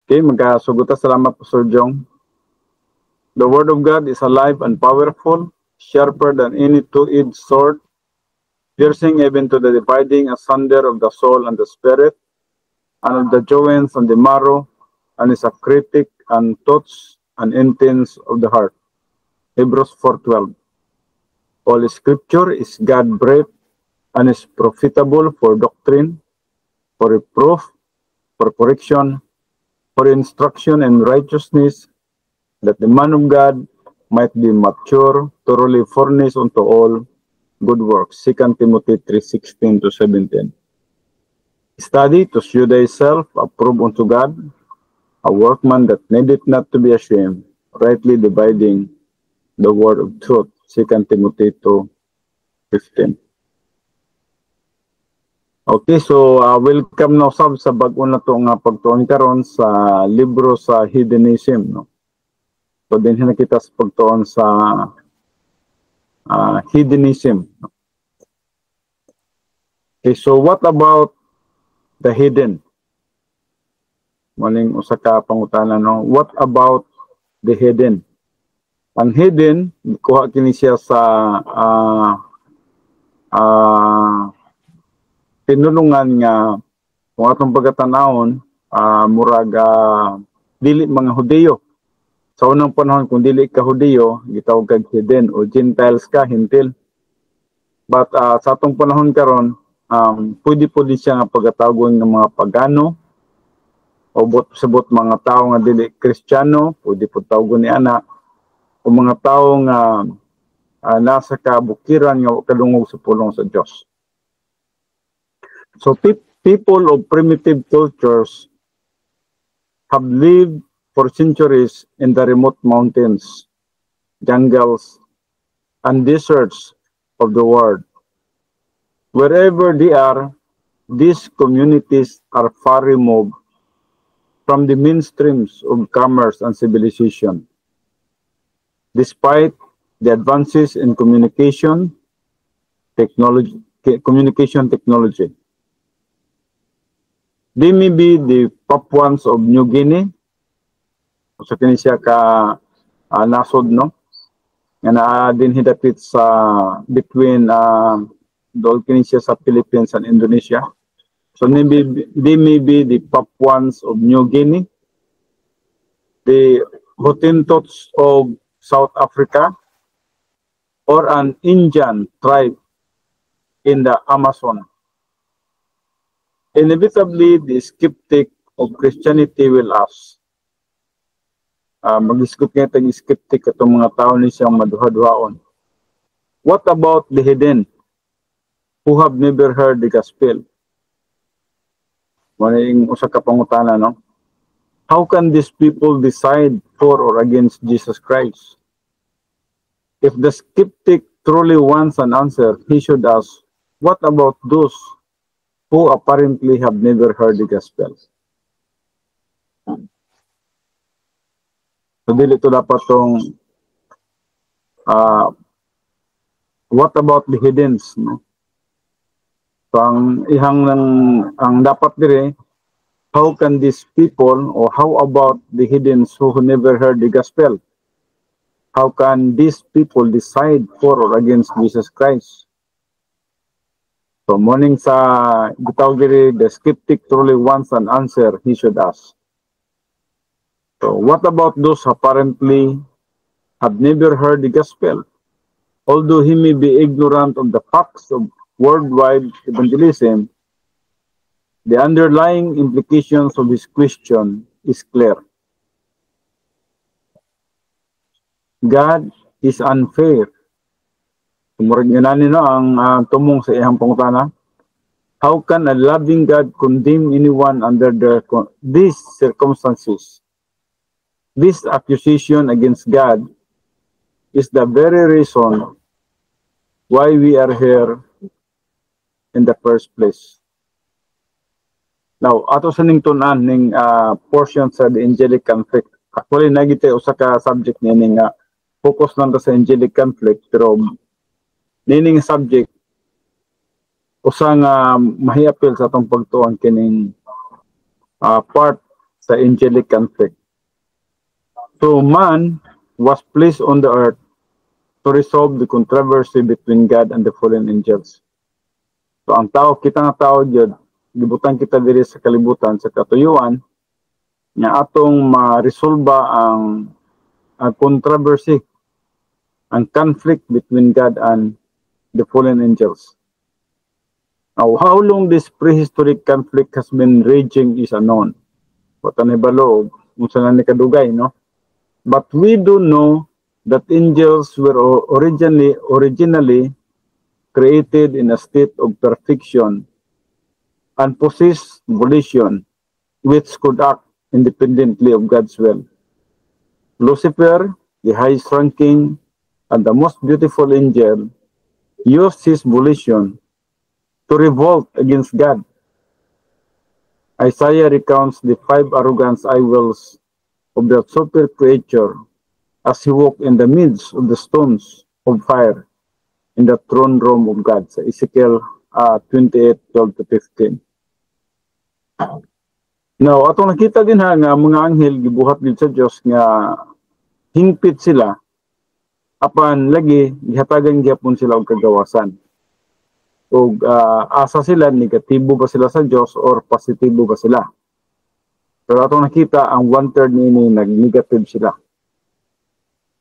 Okay, magkasugot salamat po Sir Jong. The word of God is alive and powerful, sharper than any two-edged sword, piercing even to the dividing asunder of the soul and the spirit, and of the joints and the marrow, and is a critic and thoughts and intents of the heart. Hebrews 4:12. All scripture is God-breathed and is profitable for doctrine, for reproof, for correction, for instruction in righteousness, that the man of God might be mature, thoroughly furnished unto all good works. 2 Timothy 3:16-17. Study to show thyself approved unto God, a workman that needeth not to be ashamed, rightly dividing the word of truth. 2 Timothy 2:15. Okay, so welcome na sab sa bag-o na to nga pagtuon karon sa libro sa Hedonism, no. So din na kita sa pagtuon sa hedonism. No? Okay, so what about the hidden? Maling usa ka pangutana, no. What about the hidden? Ang hidden, kuha kini siya sa tinulungan nga kung atong pagkatanawon, murag dili mga Hudiyo. Sa unang panahon, kung dili ka Hudiyo, gitawag kag hidden o Gentiles ka, hintil. But sa atong panahon karon, pwede po din siya nga pagkatawgon ng mga pagano o sabot mga tao nga dili Kristiyano, pwede po tawgon ni ana, o mga tao nga nasa kabukiran nga kadungog sa pulong sa Dios. So people of primitive cultures have lived for centuries in the remote mountains, jungles, and deserts of the world. Wherever they are, these communities are far removed from the mainstreams of commerce and civilization. Despite the advances in communication technology, they may be the Papuans of New Guinea. So kini siya ka nasod, no? Nga naa din hidapit sa between dol kini siya sa Philippines and Indonesia. So they may be the Papuans of New Guinea, the Hottentots of South Africa, or an Indian tribe in the Amazon. Inevitably, the skeptic of Christianity will ask. Mag-isgot nga tayong skeptic itong mga tao ni siyang maduha-duhaon. What about the hidden who have never heard the gospel? Maraming usa ka pangutana, no? How can these people decide for or against Jesus Christ? If the skeptic truly wants an answer, he should ask, what about those who apparently have never heard the gospel? So, dili ito dapat tong what about the hiddens, no? So, ang dapat dire, how can these people, or how about the hiddens who never heard the gospel? How can these people decide for or against Jesus Christ? So, morning sa gitawag diri, the skeptic truly wants an answer, he should ask. So, what about those who apparently have never heard the gospel? Although he may be ignorant of the facts of worldwide evangelism, the underlying implications of his question is clear. God is unfair. Murag nga nino ang tumong sa iyang pangutana. How can a loving God condemn anyone under these circumstances? This accusation against God is the very reason why we are here in the first place. Now, ato sa ning tunan ning portion sa the angelic conflict. Actually, nagite usa ka subject nining focus lang ta sa angelic conflict, pero nining subject usang mahiapil sa atong pagtuon kining part sa angelic conflict. So man was placed on the earth to resolve the controversy between God and the fallen angels. So ang tao, kita nga tao dyan, gibutan kita diri sa kalibutan, sa katuyuan, nga atong ma-resolba ang controversy, ang conflict between God and the fallen angels. Now, how long this prehistoric conflict has been raging is unknown. Wata na ibalo, kung saan ni kadugay, no? But we do know that angels were originally created in a state of perfection and possessed volition, which could act independently of God's will. Lucifer, the highest ranking and the most beautiful angel, used his volition to revolt against God. Isaiah recounts the 5 arrogant eye wells of the super creature as he walked in the midst of the stones of fire in the throne room of God, sa Ezekiel 28:12-15. Now, atong nakita din ha nga mga anghel gibuhat din sa Dios nga hingpit sila apan lagi gihatagan gyapon sila og kagawasan. O asa sila, negatibo ba sila sa Diyos or positibo ba sila. Pero atong nakita ang 1/3 nini nag-negative sila.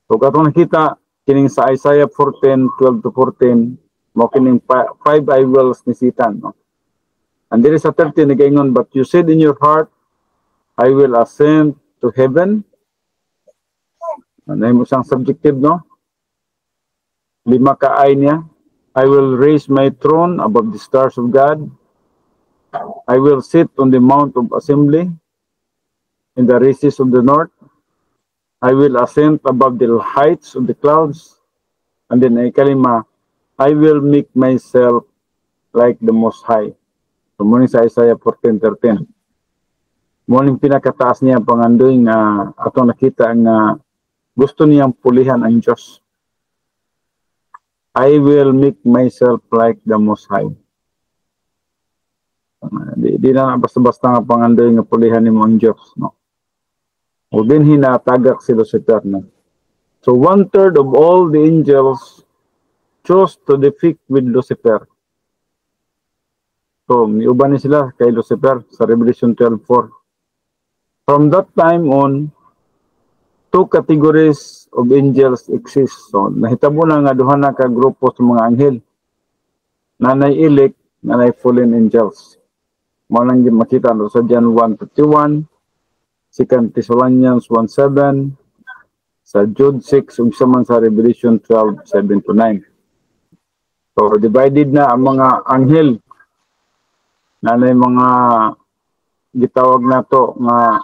So atong nakita kining sa Isaiah 14:12-14 mo kining 5 eye wells ni Satan, no? And there is a 13 nagaingon, but you said in your heart, I will ascend to heaven. Ano mo siyang subjective, no? 5 ka eye niya. I will raise my throne above the stars of God. I will sit on the mount of assembly in the recesses of the north. I will ascend above the heights of the clouds. And then ikalima, I will make myself like the Most High. So muna sa Isaiah 14:13. Muling pinakataas niya pangandoy nga atong nakita nga gusto niyang pulihan ang Diyos. I will make myself like the Most High. Di na basta-basta nga pangandoy nga pulihan ni ang Diyos, no? O din hinatagak si Lucifer, no? So 1/3 of all the angels chose to defeat with Lucifer. So miuban ni sila kay Lucifer sa Revelation 12:4. From that time on, 2 categories of angels exist. So, nahitabo na nga duha na ka grupo sa mga anghel. Nanay elect, nanay fallen angels. Mo lang makita no sa John 1:51, 2 Thessalonians 1:7, sa Jude 6, ug sa man sa Revelation 12:7-9. So, divided na ang mga anghel. Nanay mga gitawag na to nga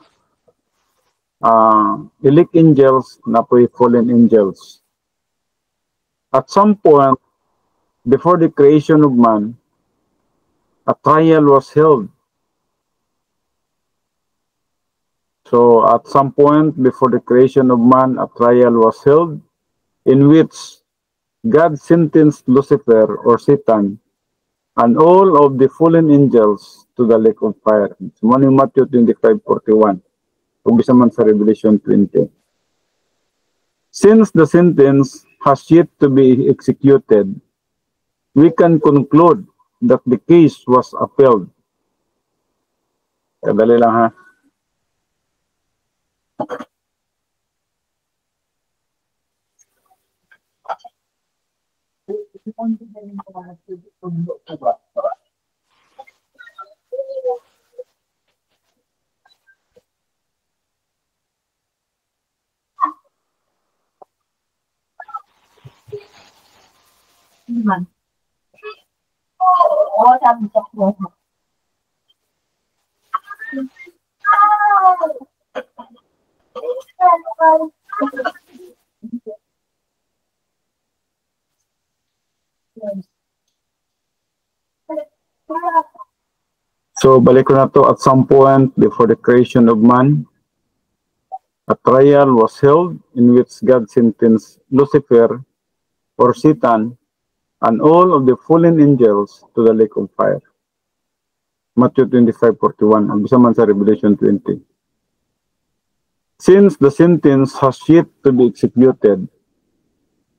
elect angels na po'y fallen angels. At some point, before the creation of man, a trial was held. So, at some point, before the creation of man, a trial was held in which God sentenced Lucifer or Satan and all of the fallen angels to the lake of fire. It's Matthew 25:41. O bisa man sa Revelation 20. Since the sentence has yet to be executed, we can conclude that the case was upheld. Kadali lang ha. So, balik ko na to, at some point before the creation of man, a trial was held in which God sentenced Lucifer or Satan and all of the fallen angels to the lake of fire. Matthew 25:41, ang bisa man sa Revelation 20. Since the sentence has yet to be executed,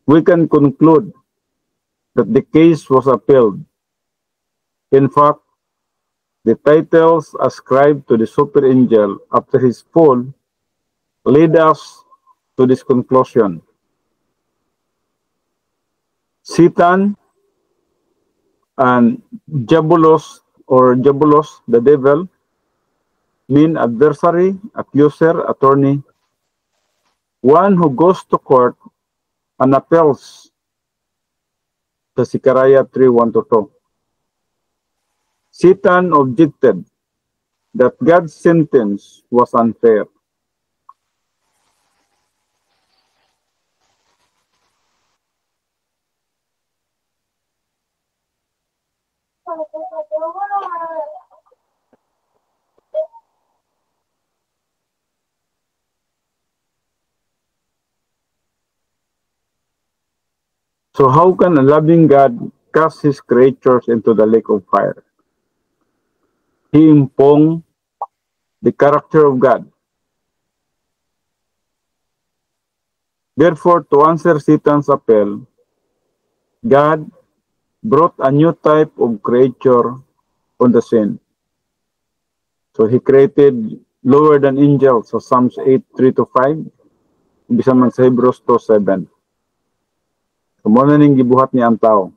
we can conclude that the case was appealed. In fact, the titles ascribed to the super angel after his fall lead us to this conclusion. Satan and Diabolos, or Diabolos, the devil, mean adversary, accuser, attorney, one who goes to court and appeals the Zechariah 3:1-2. Satan objected that God's sentence was unfair. So how can a loving God cast his creatures into the lake of fire? He impugned the character of God. Therefore, to answer Satan's appeal, God brought a new type of creature on the scene. So he created lower than angels, so Psalms 8:3-5, bisa man sa Hebrews 2:7. So muna ning gibuhat niya ang tao.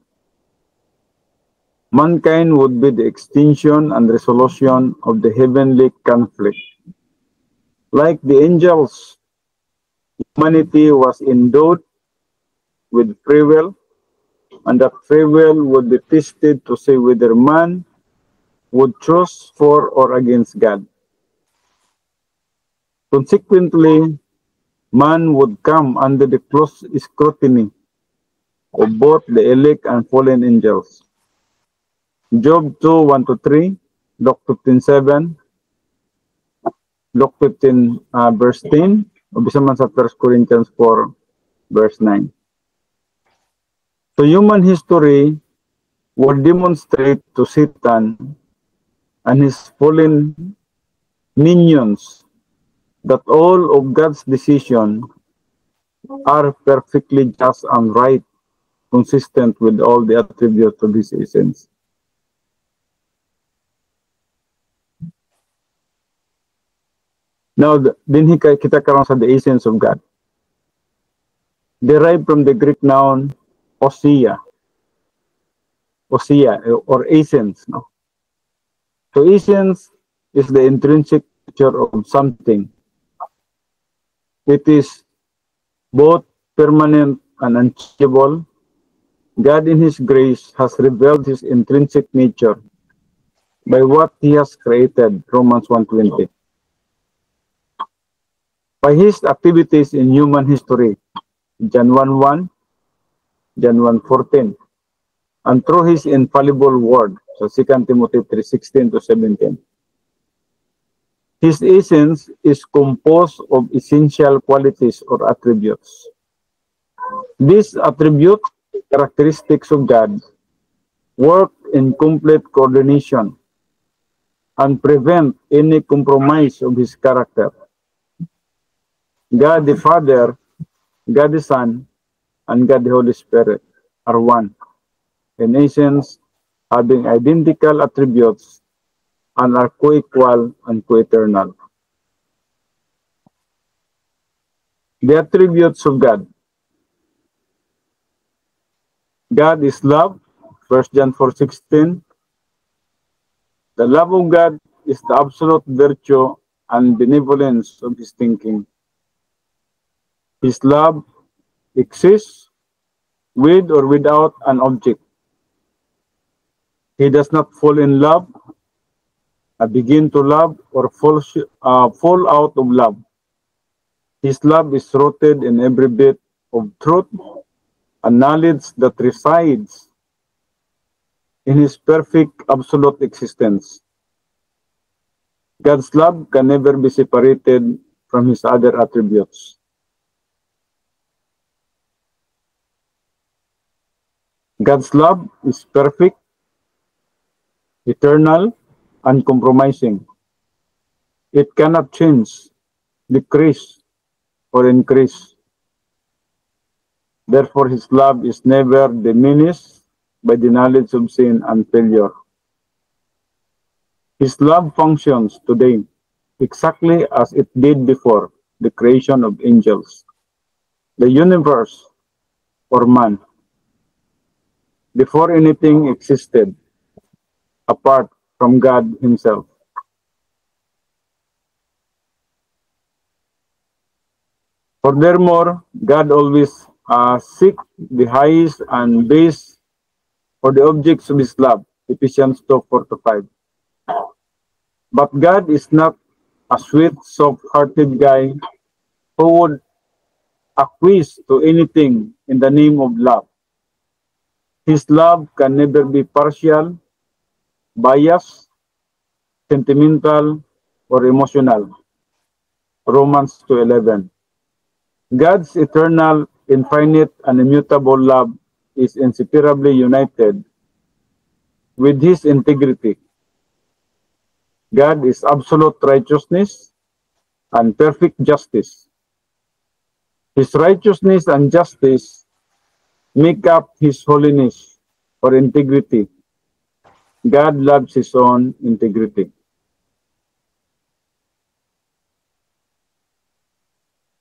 Mankind would be the extinction and resolution of the heavenly conflict. Like the angels, humanity was endowed with free will, and that free will would be tested to see whether man would choose for or against God. Consequently, man would come under the close scrutiny of both the elect and fallen angels. Job 2:1-3, Luke 15:7, Luke 15 verse 10, o bisa man sa 1 Corinthians 4 verse 9. So human history will demonstrate to Satan and his fallen minions that all of God's decisions are perfectly just and right, consistent with all the attributes of his essence. Now, dinhi kita karon sa the essence of God. Derived from the Greek noun ousia, or essence. No? So essence is the intrinsic nature of something. It is both permanent and unchangeable. God in his grace has revealed his intrinsic nature by what he has created, Romans 1:20. By his activities in human history, John 1:1, John 1:14, and through his infallible word, so 2 Timothy 3:16-17. His essence is composed of essential qualities or attributes. These attributes, characteristics of God, work in complete coordination and prevent any compromise of his character. God the Father, God the Son, and God the Holy Spirit are one, in essence, having identical attributes and are co-equal and co-eternal. The attributes of God. God is love, 1 John 4:16. The love of God is the absolute virtue and benevolence of his thinking. His love exists with or without an object. He does not fall in love, begin to love, or fall out of love. His love is rooted in every bit of truth and knowledge that resides in his perfect absolute existence. God's love can never be separated from his other attributes. God's love is perfect, eternal, uncompromising. It cannot change. decrease or increase. Therefore, his love is never diminished by the knowledge of sin and failure. His love functions today exactly as it did before the creation of angels, the universe, or man, before anything existed apart from God himself. Furthermore, God always seeks the highest and best for the objects of his love, Ephesians 2:4-5. But God is not a sweet, soft-hearted guy who would acquiesce to anything in the name of love. His love can never be partial, biased, sentimental, or emotional. Romans 2:11. God's eternal, infinite, and immutable love is inseparably united with his integrity. God is absolute righteousness and perfect justice. His righteousness and justice make up his holiness or integrity. God loves his own integrity.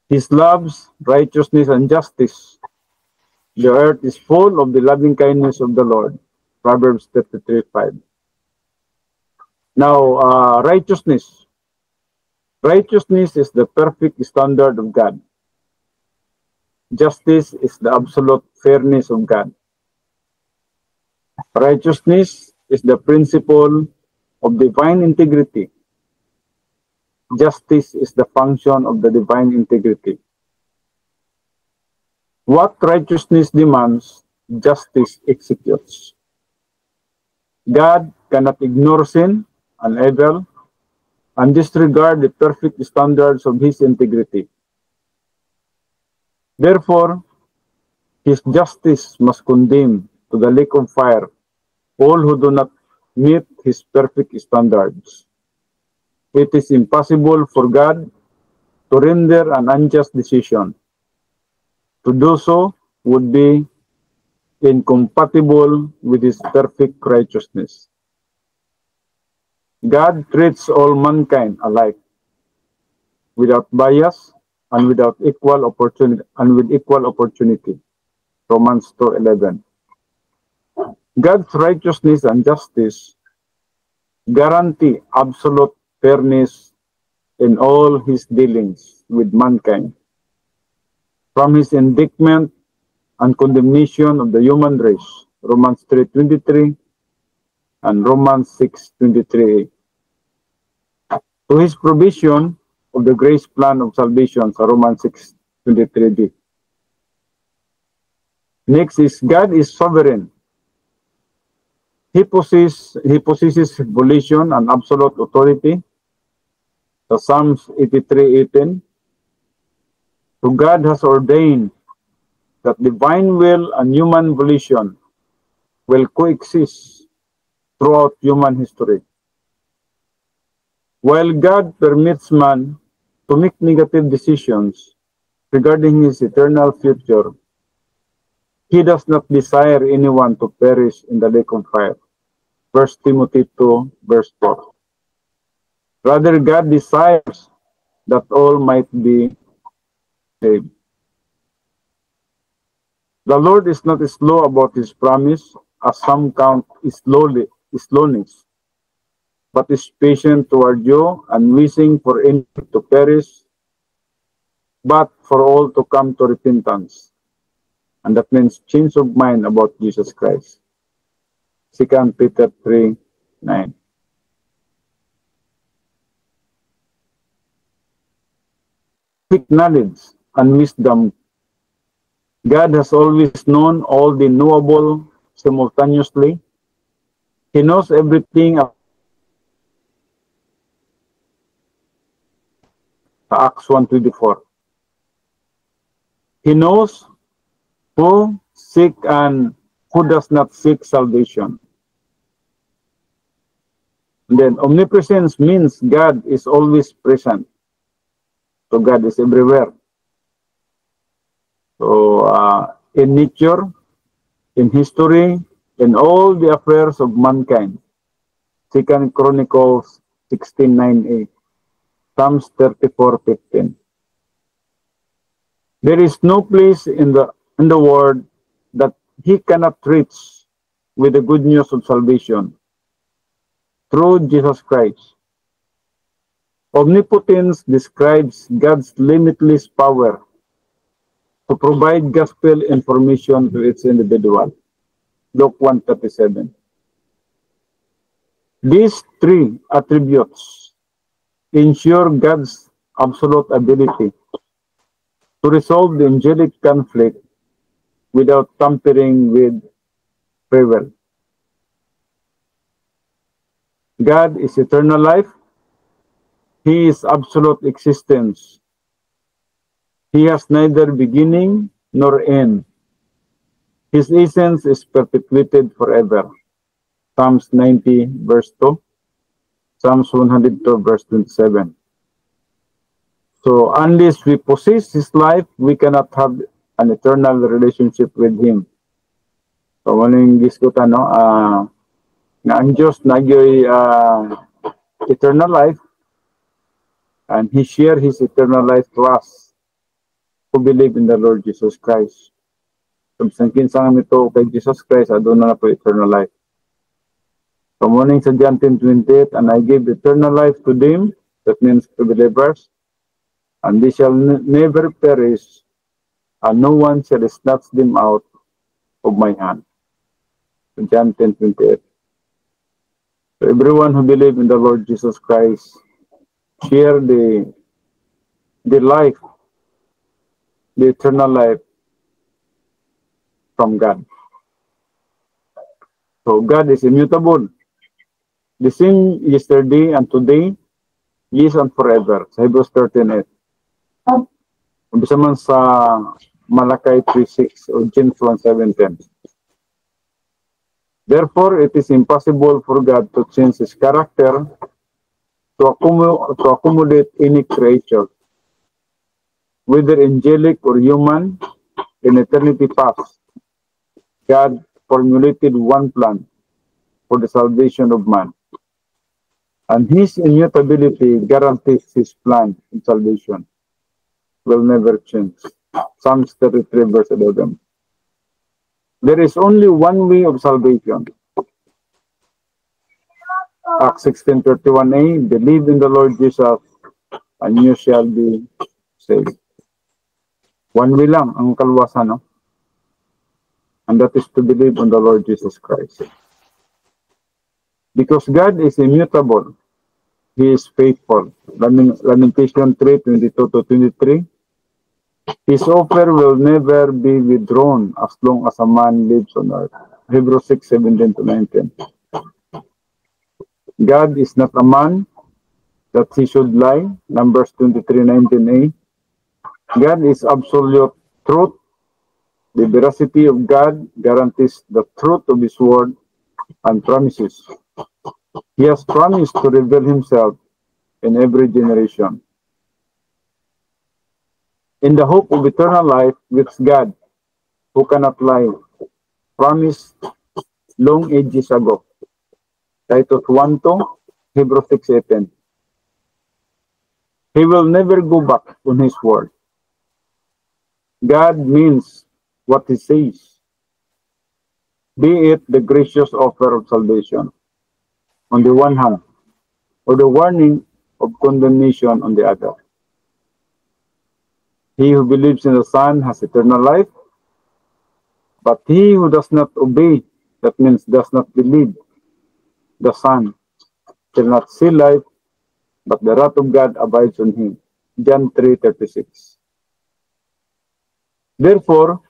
His loves, righteousness, and justice. The earth is full of the loving kindness of the Lord. Proverbs 33:5. Now, righteousness. Righteousness is the perfect standard of God. Justice is the absolute fairness of God. Righteousness is the principle of divine integrity. Justice is the function of the divine integrity. What righteousness demands, justice executes. God cannot ignore sin and evil and disregard the perfect standards of his integrity. Therefore, his justice must condemn to the lake of fire all who do not meet his perfect standards. It is impossible for God to render an unjust decision. To do so would be incompatible with his perfect righteousness. God treats all mankind alike, without bias and without equal opportunity. Romans 2:11. God's righteousness and justice guarantee absolute fairness in all his dealings with mankind, from his indictment and condemnation of the human race, Romans 3:23 and Romans 6:23, to his provision of the grace plan of salvation, Romans 6:23b. Next is God is sovereign. He possesses volition and absolute authority. The Psalms 83:18. So God has ordained that divine will and human volition will coexist throughout human history. While God permits man to make negative decisions regarding his eternal future, he does not desire anyone to perish in the lake of fire. 1 Timothy 2:4. Rather, God desires that all might be saved. The Lord is not slow about his promise, as some count slowness, but is patient toward you and wishing for any to perish, but for all to come to repentance. And that means change of mind about Jesus Christ. 2 Peter 3:9. With knowledge and wisdom, God has always known all the knowable simultaneously. He knows everything about Acts 1:24. He knows who seek and who does not seek salvation. And then omnipresence means God is always present. To So God is everywhere. So in nature, in history, in all the affairs of mankind. 2 Chronicles 16:9a, Psalms 34:15. There is no place in the world that he cannot reach with the good news of salvation through Jesus Christ. Omnipotence describes God's limitless power to provide gospel information to its individual. Luke 1:37. These three attributes ensure God's absolute ability to resolve the angelic conflict without tampering with free will. God is eternal life. He is absolute existence. He has neither beginning nor end. His essence is perpetuated forever. Psalms 90 verse 2. Psalms 102 verse 27. So unless we possess his life, we cannot have an eternal relationship with him. So maling diskutan no, na ang Diyos nagyoy eternal life, and he shared his eternal life to us who believe in the Lord Jesus Christ. So sangkin sa ito kay Jesus Christ, aduna na po eternal life. So morning sa John 10:28, and I give eternal life to them, that means to believers, and they shall never perish, and no one shall snatch them out of my hand. So John 10:28. So everyone who believes in the Lord Jesus Christ share the life, the eternal life from God. So God is immutable. The same yesterday and today, yes and forever. Sa Hebrews 13:8. Umpisa man sa Malakay 3:6 o James 1:7-10. Therefore, it is impossible for God to change his character to accommodate any creature, whether angelic or human. In eternity past, God formulated one plan for the salvation of man, and his immutability guarantees his plan in salvation will never change. Psalms 33 verse 11. There is only one way of salvation. Acts 16:31a, believe in the Lord Jesus and you shall be saved. One way lang ang kaluwasan, no? And that is to believe on the Lord Jesus Christ. Because God is immutable, he is faithful. Lamentation 3:22-23. His offer will never be withdrawn as long as a man lives on earth. Hebrews 6:17-19. God is not a man that he should lie. Numbers 23:19a. God is absolute truth. The veracity of God guarantees the truth of his word and promises. He has promised to reveal himself in every generation. In the hope of eternal life with God, who cannot lie, promised long ages ago. Titus 1:2, Hebrews 6:18. He will never go back on his word. God means what he says, be it the gracious offer of salvation on the one hand, or the warning of condemnation on the other. He who believes in the Son has eternal life, but he who does not obey, that means does not believe the Son, shall not see life, but the wrath of God abides on him. John 3:36. Therefore,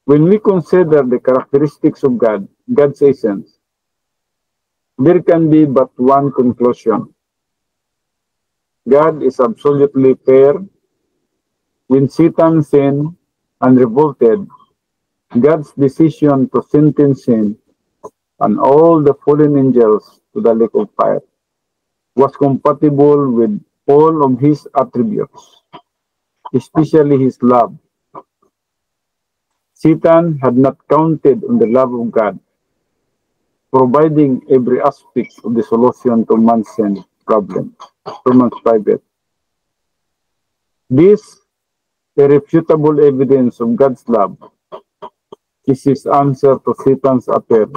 when we consider the characteristics of God, God's essence, there can be but one conclusion. God is absolutely fair. When Satan sinned and revolted, God's decision to sentence him and all the fallen angels to the lake of fire was compatible with all of his attributes. especially his love. Satan had not counted on the love of God, providing every aspect of the solution to man's sin problem. Romans 5:8. This irrefutable evidence of God's love is his answer to Satan's appeal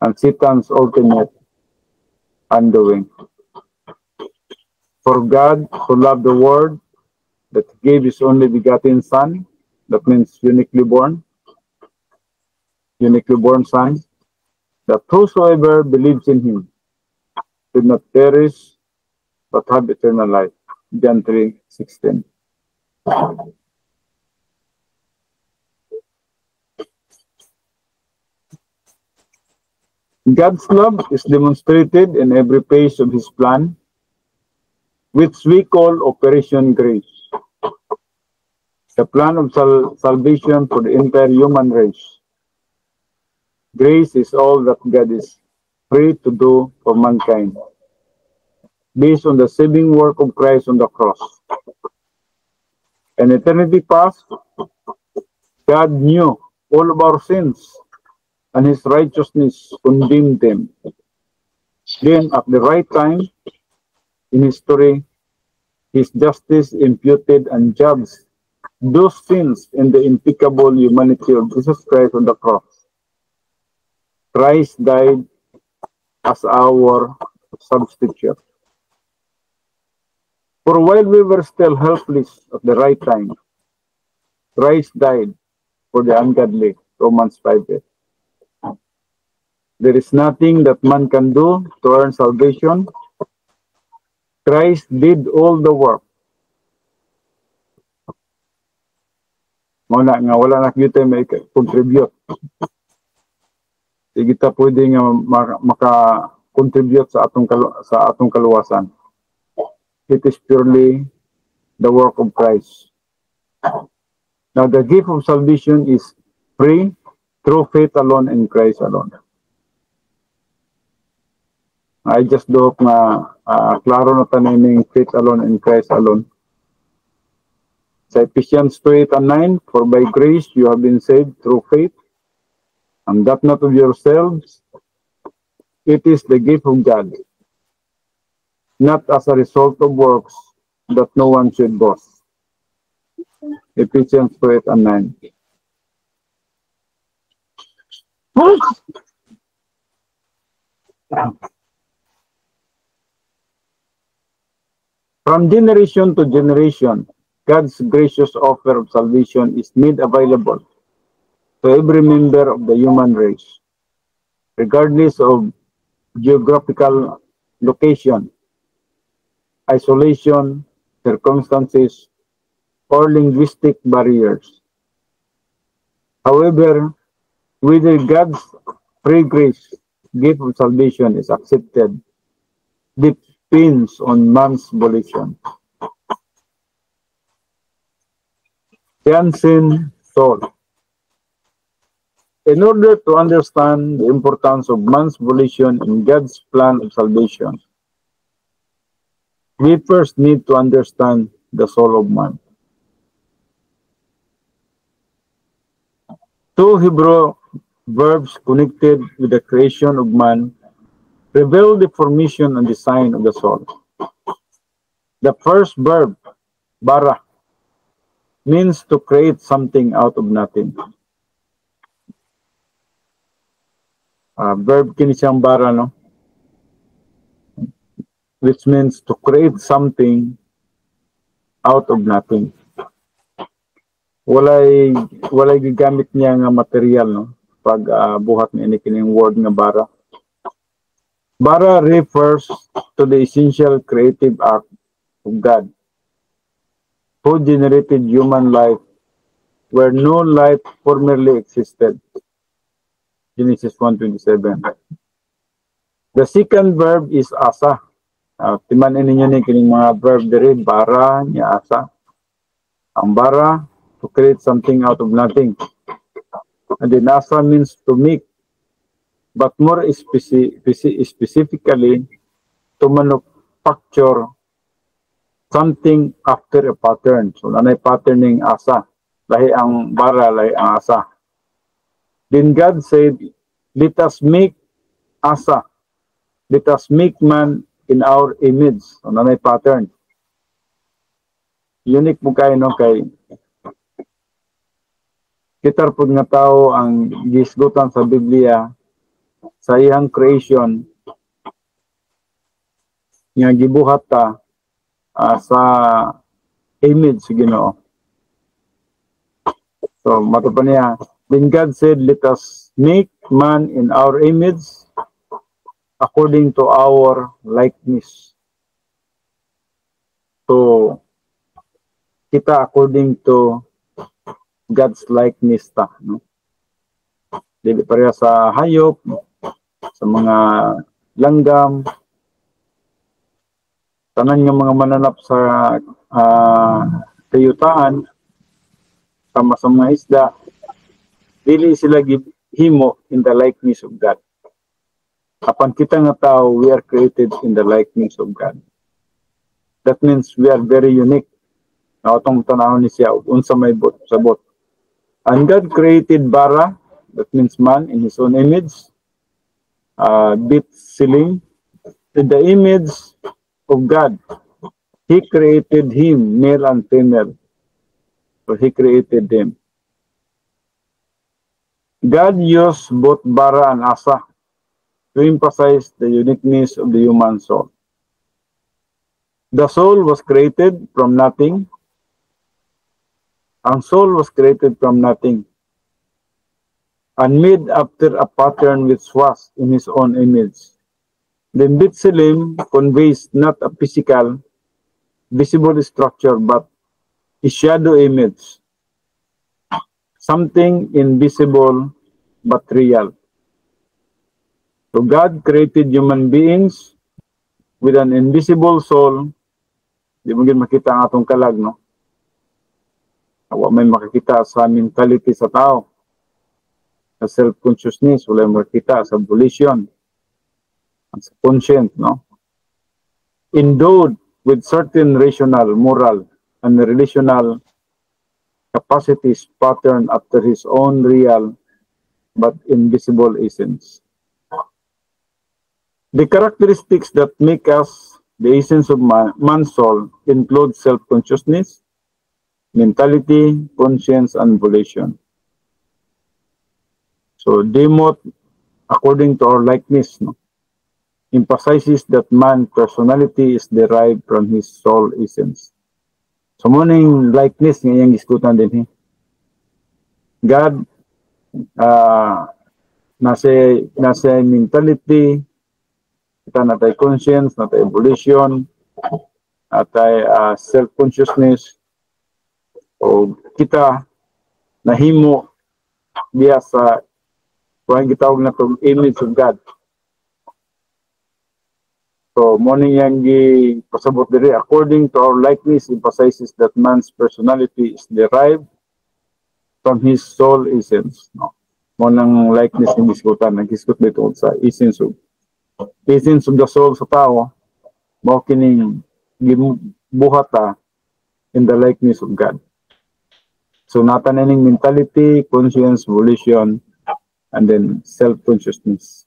and Satan's ultimate undoing. For God so loved the world that he gave his only begotten Son, that means uniquely born Son, that whosoever believes in him should not perish but have eternal life. John 3:16. God's love is demonstrated in every phase of his plan, which we call Operation Grace, the plan of salvation for the entire human race. Grace is all that God is free to do for mankind, based on the saving work of Christ on the cross. In eternity past, God knew all of our sins, and his righteousness condemned them. Then, at the right time in history, his justice imputed and judged those sins in the impeccable humanity of Jesus Christ on the cross. Christ died as our substitute. For while we were still helpless at the right time, Christ died for the ungodly. Romans 5:8. There is nothing that man can do to earn salvation. Christ did all the work. Muna nga wala na kita may contribute. Di kita pwede nga maka-contribute sa atong kaluwasan. It is purely the work of Christ. Now the gift of salvation is free through faith alone in Christ alone. I just hope na klaro na tanin faith alone in Christ alone. Sa Ephesians 2:8-9, for by grace you have been saved through faith, and that not of yourselves, it is the gift of God, not as a result of works, that no one should boast. Ephesians 2:8-9. From generation to generation, God's gracious offer of salvation is made available to every member of the human race, regardless of geographical location, isolation, circumstances, or linguistic barriers. However, whether God's free grace gift of salvation is accepted depends on man's volition. The unseen soul. In order to understand the importance of man's volition in God's plan of salvation, we first need to understand the soul of man. Two Hebrew verbs connected with the creation of man reveal the formation and design of the soul. The first verb, bara, means to create something out of nothing. Verb kini siyang bara, no? Which means to create something out of nothing. Walay gigamit niya nga material, no? Pag buhat ni kining word nga bara. Bara refers to the essential creative act of God, who generated human life where no life formerly existed. Genesis 1:27. The second verb is asa. Timan ninyo ni kining mga verb diri, bara, niya asa. Ang bara, to create something out of nothing. And then asa means to make, but more specifically, to manufacture something after a pattern. So, nanay patterning asa. Lahi ang bara, lahi ang asa. Then God said, let us make asa. Let us make man in our image. So, nanay pattern. Unique mo kayo, no? Kay kitar po nga tao ang gisgutan sa Biblia sa iyang creation nga gibuhat ta sa image sa Ginoo. So matupan niya, then God said, let us make man in our image according to our likeness. So kita according to God's likeness ta, no? Dili pareha sa hayop, sa mga langgam, tanan nga mga mananap sa kayutaan, sama sa mga isda, dili sila himo in the likeness of God. Apan kita nga tao, we are created in the likeness of God. That means we are very unique. Naotong tanawon ni siya, unsa may sabot. And God created bara, that means man, in His own image. Bit siling, in the image of God. He created him, male and female. So He created them. God used both bara and asa to emphasize the uniqueness of the human soul. The soul was created from nothing. Ang soul was created from nothing and made after a pattern which was in His own image. The B'Tselem conveys not a physical, visible structure, but a shadow image, something invisible but real. So God created human beings with an invisible soul. Di mo gin makita ang atong kalag, no? Awa may makikita sa mentality sa tao, sa self-consciousness, wala may makikita sa volition, sa conscience, no? Endowed with certain rational, moral, and relational capacities patterned after His own real but invisible essence. The characteristics that make us the essence of man's soul include self-consciousness, mentality, conscience, and volition. So, demote according to our likeness, no? Emphasizes that man's personality is derived from his soul essence. So, morning likeness nga iyang iskutan din. God, nasa mentality, kita natay conscience, natay volition, natay self-consciousness, o kita nahimo diya sa kung gitawag na itong image of God. So, morning yang pasabot diri, according to our likeness, emphasizes that man's personality is derived from his soul essence. No? Morning likeness yung diskutan, nag-diskut dito sa essence of the soul sa tao, mo kining buhata in the likeness of God. So, natananing mentality, conscience, volition, and then self-consciousness.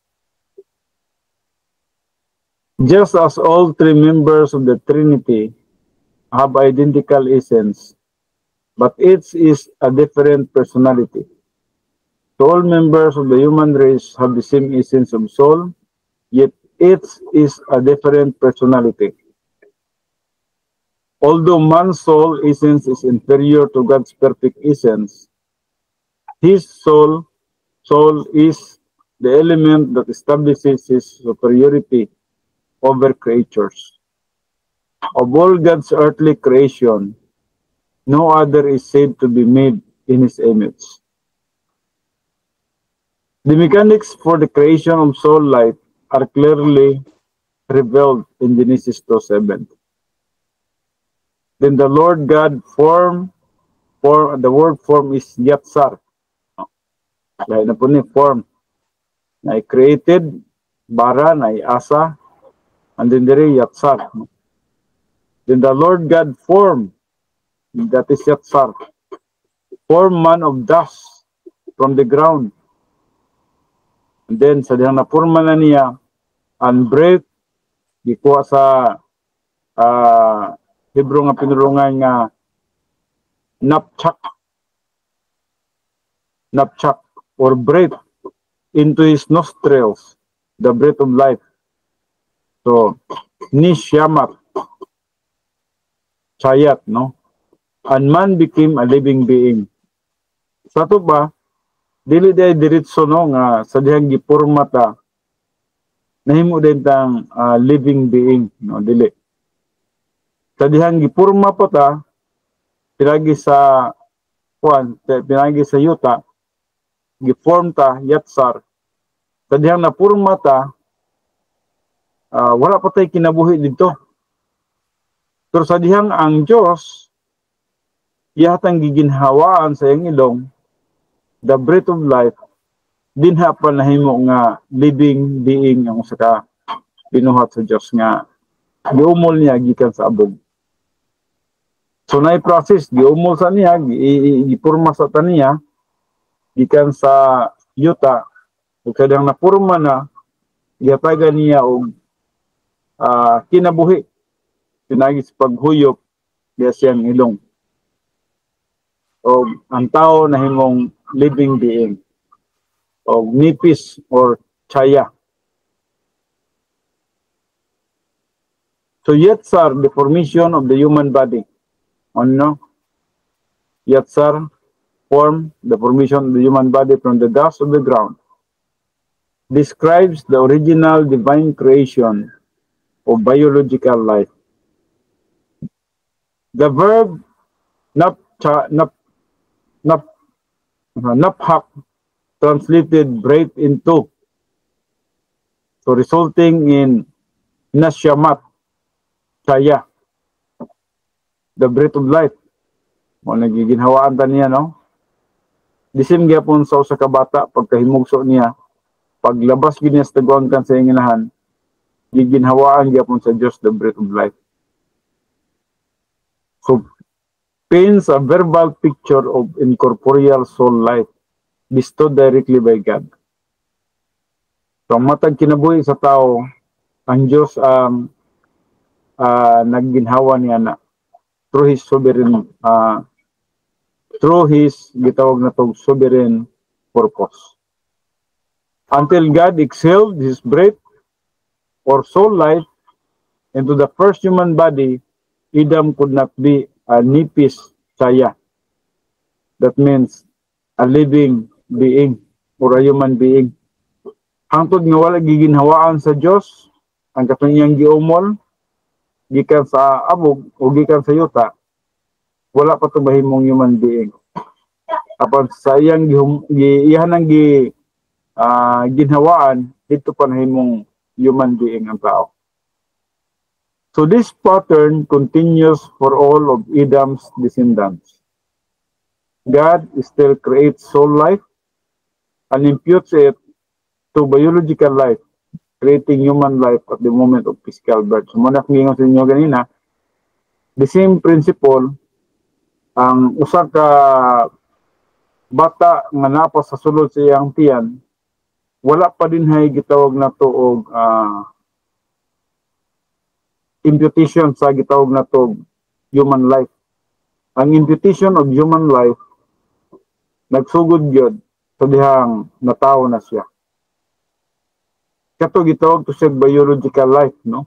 Just as all three members of the Trinity have identical essence, but each is a different personality. So all members of the human race have the same essence of soul, yet each is a different personality. Although man's soul essence is inferior to God's perfect essence, his soul is the element that establishes his superiority over creatures. Of all God's earthly creation, no other is said to be made in His image. The mechanics for the creation of soul life are clearly revealed in Genesis 2:7. Then the Lord God the word form is yatsar. Lahat na po ni form. Na created, bara, na asa, and then there yatsar. Then the Lord God formed, that is Yatsar, formed man of dust from the ground. And then sa dihang napurma na niya, and breath, gikuha sa Hebrew nga pinulungan nga napchak or breath into his nostrils, the breath of life. So, nisyamat, chayat, no? And man became a living being. Sa ito ba, dili day diritso no nga sa dihang gipurma ta, nahimo din tang living being, no? Dili. Sa dihang gipurma pa ta, pinagi sa pinagi sa yuta, giform ta, yatsar. Sa dihang napurma ta, wala pa tayo kinabuhi dito. Pero sa dihang ang Diyos, ihatang giginhawaan sa iyang ilong, the breath of life, dinha pa nahimo nga living being ang saka binuhat sa Diyos nga giumol niya gikan sa abog. So na-process, giumol sa niya, gipurma sa taniya, gikan sa yuta, ug kadang napurma na, gihatagan niya og kinabuhi, pinagi sa paghuyop, diya siyang ilong. O ang tao na himong living being, o nipis or chaya. So Yatsar, the formation of the human body. Ano? Yatsar form the formation of the human body from the dust of the ground. Describes the original divine creation of biological life. The verb naphak translated breath into, so resulting in nasyamat, chaya, the breath of life. Mo nagiginhawaan ta niya, no? Disim gyapon sa usa ka bata pagkahimugso niya, paglabas gid niya sa taguang kan sa inginahan, giginhawaan gyapon sa Dios the breath of life. So paints a verbal picture of incorporeal soul life bestowed directly by God. So matag kinabuhi sa tao, ang Dios ang nagginhawa niya na through his sovereign gitawag na tong sovereign purpose. Until God exhaled his breath or soul life into the first human body, Adam could not be a nipis chaya. That means a living being or a human being. Hangtod nga wala giginhawaan sa Dios ang katong giumol gikan sa abog o gikan sa yuta, wala pa ito mahimong human being. Apan sa iyang ginhawaan, ito pa nahimong human being ang tao. So this pattern continues for all of Adam's descendants. God still creates soul life and imputes it to biological life, creating human life at the moment of physical birth. So muna kung sa inyo ganina, the same principle, ang usa ka bata nga napas sa sulod sa iyang tiyan, wala pa din hay gitawag na to og imputation sa gitawag na to human life. Ang imputation of human life nagsugod gyud sa dihang natawo na siya. Kato gitawag to siya biological life, no?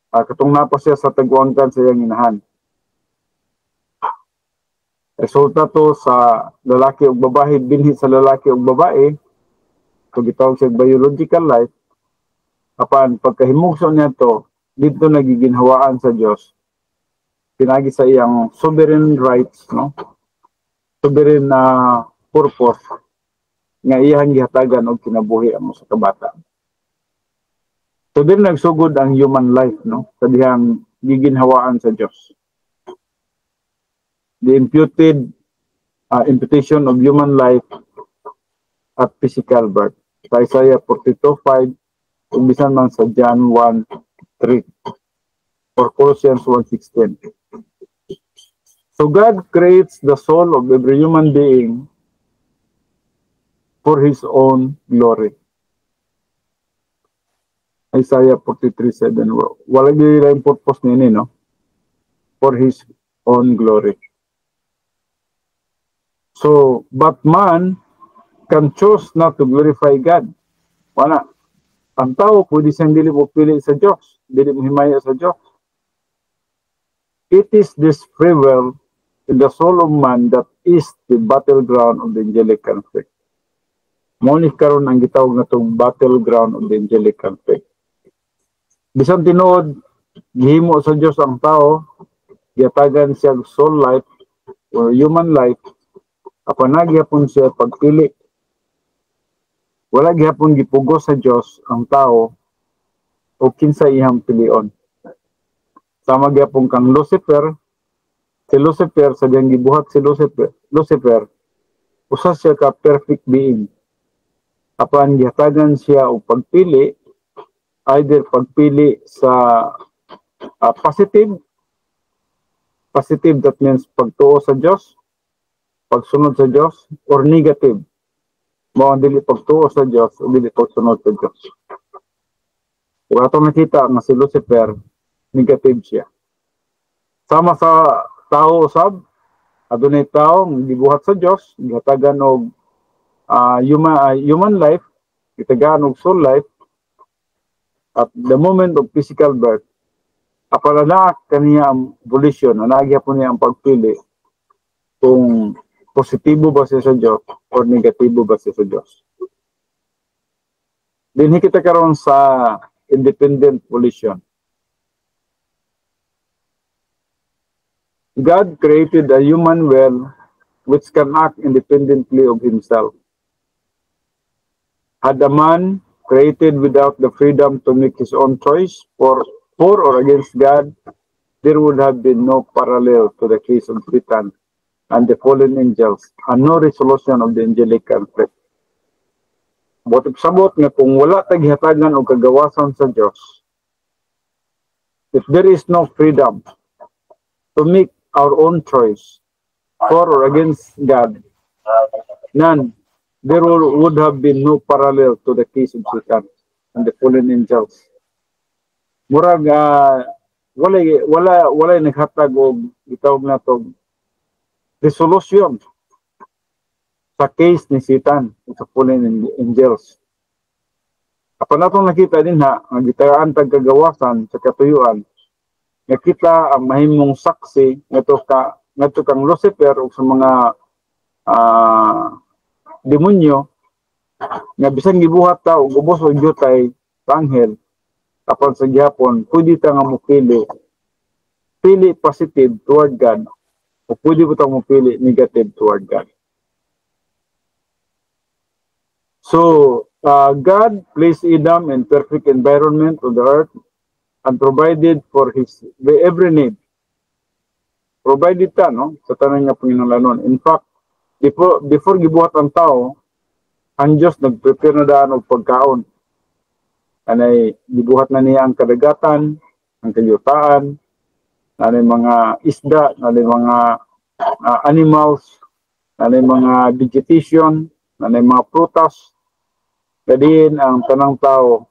Katong napas siya sa taguangkan sa iyang inahan. Resulta to sa lalaki ug babae, binhi sa lalaki ug babae, so gitawag siya biological life. Apan pagkahimugso niya to, dito nagiginhawaan sa Dios, pinagi sa iyang sovereign rights, no? Sovereign na purpose nga iyang gihatagan og kinabuhi amo sa kabata. So din nagsugod ang human life, no? Sa dihang giginhawaan sa Dios. The imputation of human life at physical birth. Sa Isaiah 42:5, ug bisan man sa John 1:3. or Colossians 1:16. So God creates the soul of every human being for His own glory. Isaiah 43:7. Wala gyud yung purpose nini, no? For His own glory. So, but man can choose not to glorify God. Wala. Ang tao, pwede siyang dili mo pili sa Diyos. Dili mo himaya sa Diyos. It is this free will in the soul of man that is the battleground of the angelic conflict. Muna karon ang gitawag na itong battleground of the angelic conflict. Bisan tinuod, gihimo sa Diyos ang tao, giyatagan siya soul life or human life, apan nagyapon siya pagpili. Wala gihapon gipugos sa Diyos ang tao o kinsa iyang pilion. Sama gihapon kang Lucifer, si Lucifer sa diyang gibuhat si Lucifer, usa siya ka perfect being. Apan gihatagan siya og pagpili, either pagpili sa positive that means pagtuo sa Diyos, pagsunod sa Diyos, or negative. Mo ang dili pagtuo sa Diyos o dili pagsunod sa Diyos. Kung atong nakita nga si Lucifer, negative siya. Sama sa tao usab, adunay tao gibuhat sa Diyos, gihatagan og human life, gihatagan og soul life, at the moment of physical birth, apalala kaniya ang volition, nagyapon niya ang pagpili kung positibo ba siya sa Diyos o negatibo ba siya sa Diyos. Dinhi kita karon sa independent volition. God created a human will which can act independently of himself. Had a man created without the freedom to make his own choice for or against God, there would have been no parallel to the case of Satan and the fallen angels, and no resolution of the angelic conflict. Botip sabot nga kung wala taghatagan o kagawasan sa Diyos, if there is no freedom to make our own choice for or against God, none, there would have been no parallel to the case of Satan and the fallen angels. Murag wala naghatag og gitawag na to resolution sa case ni Satan sa fallen angels. Apan natong nakita din ha, ang gitaan tagkagawasan sa katuyuan, nakita ang mahimong saksi ngadto kang Lucifer ug sa mga demonyo nga bisan gibuhat ta og ubos og jutay sa anghel, apan sa gihapon pwede ta nga mopili positive toward God o pwede po itong mapili negative toward God. So, God placed Adam in perfect environment on the earth and provided for his every need. Provided ta, no? Sa tanan nga Panginoon. In fact, before gibuhat ang tao, ang Diyos nag-prepare na daan og pagkaon. Anay, gibuhat na niya ang kadagatan, ang kayutaan, nanay mga isda, nanay mga animals, nanay mga vegetation, nanay mga prutas. Kadin ang tanang tao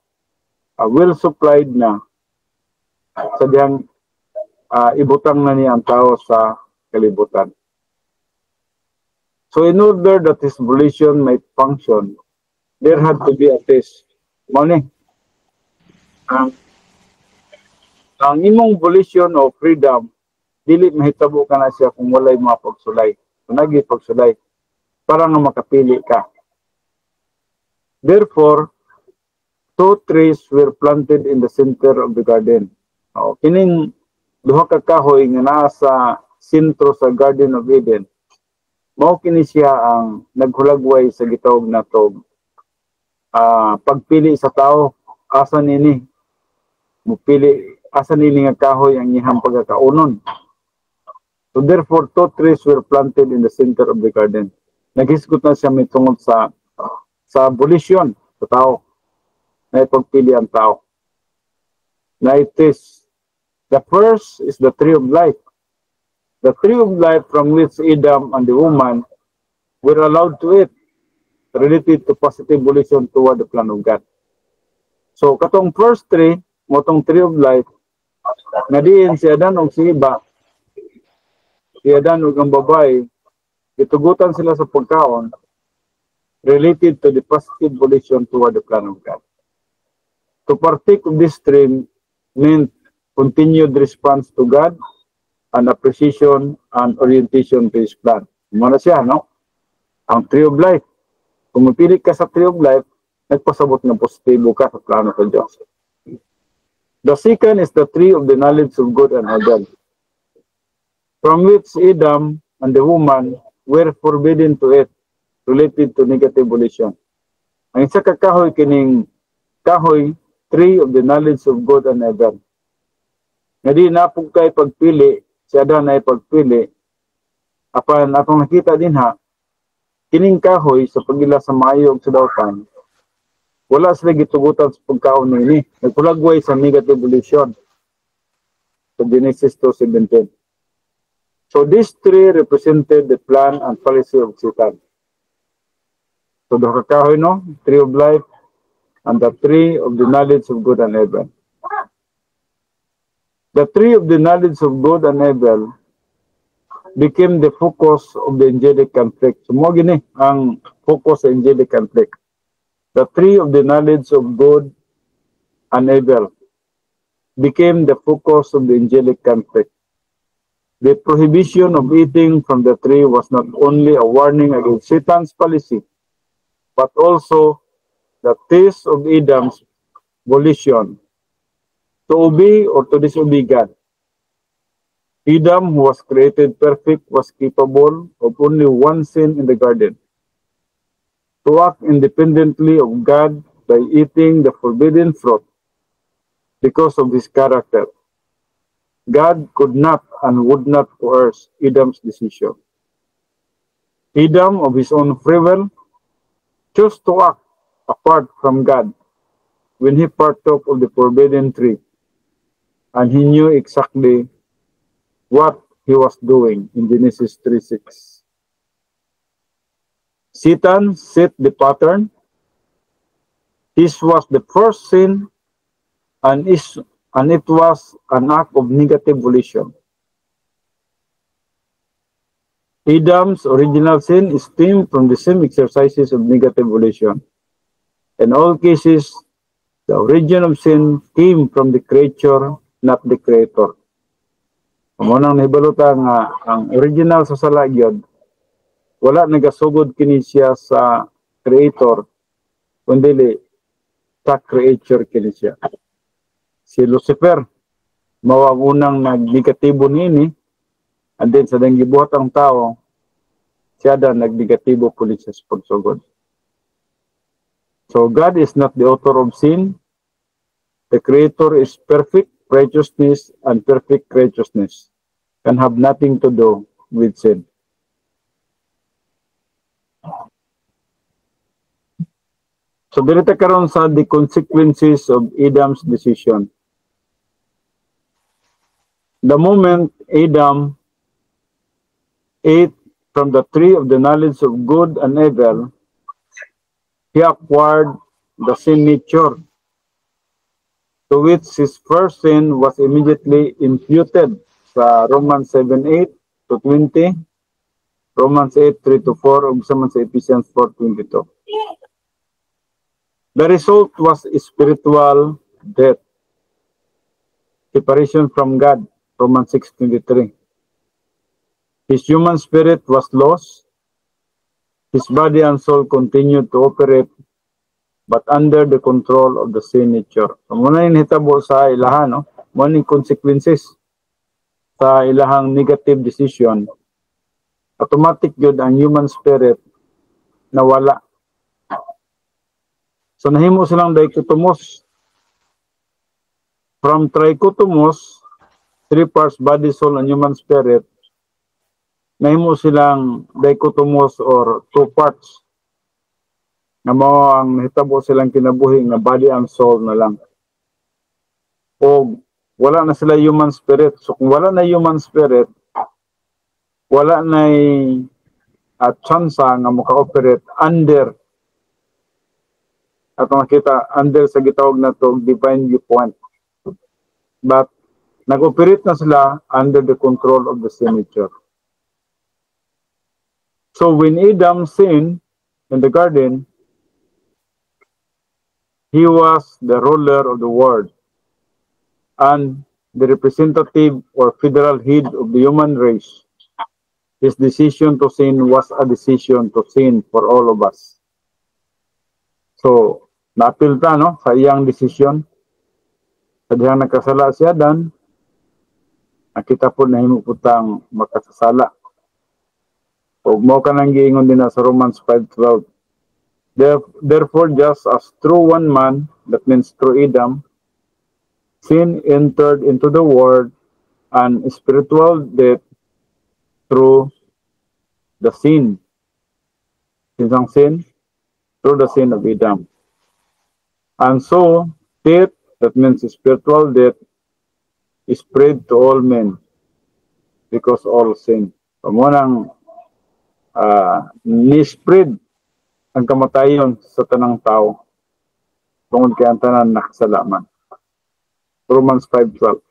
well supplied na sa diyang ibutang na niya ang tao sa kalibutan. So in order that his volition might function, there had to be a test. Mao ang imong volition o freedom, dili mahitabo ka na siya kung walay mga pagsulay. Nagi pagsulay para nga makapili ka. Therefore, 2 trees were planted in the center of the garden. Kining duha ka kahoy nga naa sa sentro sa Garden of Eden. Mao kini siya ang naghulagway sa gitawag nato pagpili sa tao, asa nini mupili, asa nini nga kahoy ang iyang pagkakaunon. So therefore, 2 trees were planted in the center of the garden. Naghisgot na siya mitungod sa volition sa tao, na ipagpili ang tao, na itis The first is the tree of life. The tree of life from which Adam and the woman were allowed to eat, related to positive volition toward the plan of God. So, katong first tree, motong tree of life, nga diin si Adan o si Iba, si Adan o ang babae, itugutan sila sa pagkaon related to the positive volition toward the plan of God. To partake of this tree meant continued response to God and appreciation and orientation to His plan. Muna siya, no? Ang tree of life. Kung mapilit ka sa tree of life, nagpasabot ng positibo ka sa plano sa Diyos. The second is the tree of the knowledge of good and evil, from which Adam and the woman were forbidden to eat, related to negative volition. Ang isa ka kahoy kining kahoy, tree of the knowledge of good and evil. Nga di napog kay pagpili, si Adan ay pagpili, apan atong nakita din ha, kining kahoy sa pagila sa maayo ug sa dawtan, wala sila gitugutan sa pagkaon nini. Nagpulagway sa negative volition. Sa Genesis 2:17. So this tree represented the plan and policy of Satan. So the kahoy, no? Tree of life and the tree of the knowledge of good and evil. The tree of the knowledge of good and evil became the focus of the angelic conflict. So mo gini ang focus sa angelic conflict. The tree of the knowledge of good and evil became the focus of the angelic conflict. The prohibition of eating from the tree was not only a warning against Satan's policy, but also the test of Adam's volition to obey or to disobey God. Adam, who was created perfect, was capable of only one sin in the garden: to act independently of God by eating the forbidden fruit because of his character. God could not and would not coerce Adam's decision. Adam, of his own free will, chose to act apart from God when he partook of the forbidden tree, and he knew exactly what he was doing in Genesis 3:6. Satan set the pattern. This was the first sin, and it was an act of negative volition. Adam's original sin stemmed from the same exercises of negative volition. In all cases, the origin of sin came from the creature, not the creator. Amo nang nahibaluta nga ang original sa salagyod, wala nagasugod kini siya sa creator, kundi sa creature kini siya. Si Lucifer, mawagunang nagnegatibo nini, and then sa gibuhat ang tao, siya dan nagnegatibo po siya sa pagsugod. So God is not the author of sin. The creator is perfect righteousness, and perfect righteousness can have nothing to do with sin. So dito karon sa the consequences of Adam's decision. The moment Adam ate from the tree of the knowledge of good and evil, he acquired the sin nature, to which his first sin was immediately imputed sa Romans 7:8 to 20, Romans 8:3-4, ug sa Ephesians 4:22. The result was spiritual death, separation from God, Romans 6:23. His human spirit was lost. His body and soul continued to operate, but under the control of the sin nature. So, muna yung hitabo sa ilahan, no? Muna yung consequences sa ilahang negative decision. Automatic yun ang human spirit nawala. So, nahimo silang dichotomous. From trichotomous, 3 parts, body, soul, and human spirit, nahimo silang dichotomous or 2 parts. Na mo ang hitabo silang kinabuhi nga body and soul na lang. O wala na sila human spirit. So kung wala na human spirit, wala na chance nga maka-operate under at makita under sa gitawag na to divine viewpoint. But nag-operate na sila under the control of the sin nature. So when Adam sinned in the garden, he was the ruler of the world and the representative or federal head of the human race. His decision to sin was a decision to sin for all of us. So, napil ta, no, sa iyang decision. Sa dihang nagkasala si Adan, nakita po na himuputang makasasala. So, mo ka nang giingon din na sa Romans 5:12. Therefore, just as through one man, that means through Adam, sin entered into the world, and spiritual death through the sin. Isang sin? Through the sin of Adam. And so, death, that means spiritual death, is spread to all men because all sin. So, munang ni-spread ang kamatayon sa tanang tao tungod kay ang tanan nakasalaman. Romans 5:12.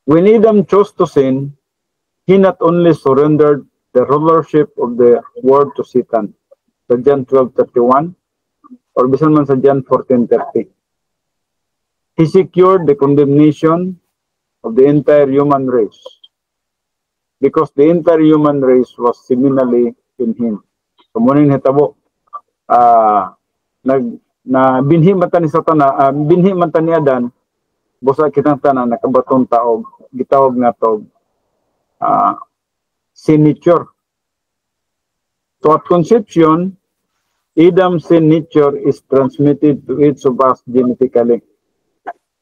When Adam chose to sin, he not only surrendered the rulership of the world to Satan, sa John 12:31, or bisan man sa John 14:30. He secured the condemnation of the entire human race because the entire human race was seminally in him. So muning hitabo binhi man ta ni Satana, binhi man ta ni Adan, busa kitang tanan nakabaton taog gitawag nga tog sin nature. So at conception, Adam's sin nature is transmitted to each of us genetically.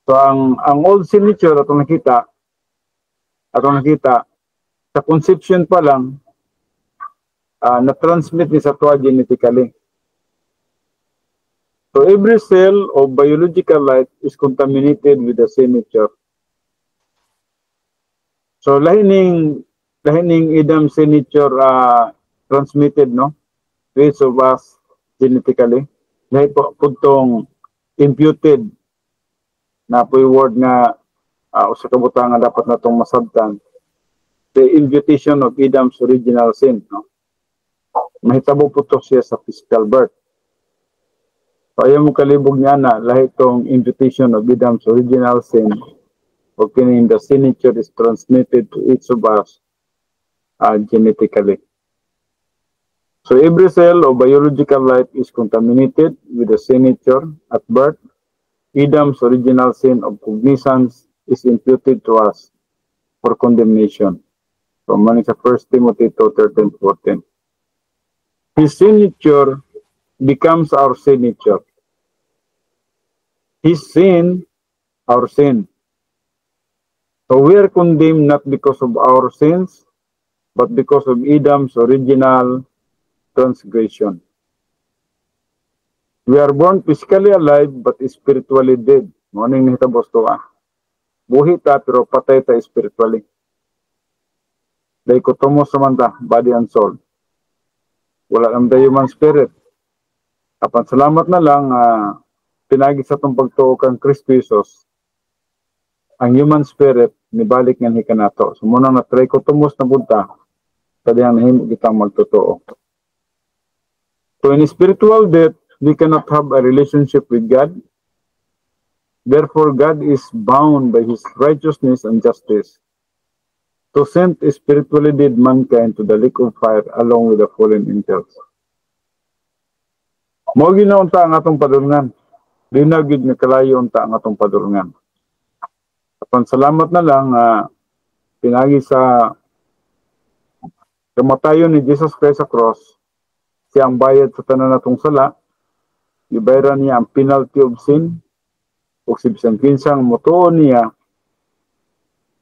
So ang old sin nature atong nakita sa conception pa lang na-transmit ni sa tuwa genetically. So every cell of biological life is contaminated with the sin nature. So lahining Adam's sin nature transmitted, no, to each of us genetically. Lahi po tong imputed na po yung word nga sa kabutangan dapat natong masabtan. The imputation of Adam's original sin, no? Mahitabo po to siya sa physical birth. So ayaw mo kalibog niya na lahi tong imputation of Adam's original sin o kining the sin nature is transmitted to each of us genetically. So every cell of biological life is contaminated with the sin nature at birth. Adam's original sin of cognizance is imputed to us for condemnation. From 1 Timothy 2:13-14. His sin nature becomes our sin nature. His sin, our sin. So we are condemned not because of our sins, but because of Adam's original transgression. We are born physically alive, but spiritually dead. Morning nito bosto buhi ta, pero patay ta spiritually. Dichotomous samanta, body and soul. Wala lang tayo human spirit. Apan salamat na lang pinagi sa itong pagtuo kang Kristo Jesus, ang human spirit nibalik nga hikanato. So muna na trichotomous na punta, kadiyang nahimik kitang magtotoo. So in spiritual death, we cannot have a relationship with God. Therefore, God is bound by His righteousness and justice to send spiritually dead mankind to the lake of fire along with the fallen angels. Mao ginaunta ang atong padulungan. Dinagid nga kalayo unta ang atong padulungan. Apan salamat na lang pinagi sa kamatayon ni Jesus Christ sa cross, siyang bayad sa tanan natong sala, gibayaran niya ang penalty of sin, ug si bisan kinsang motuon niya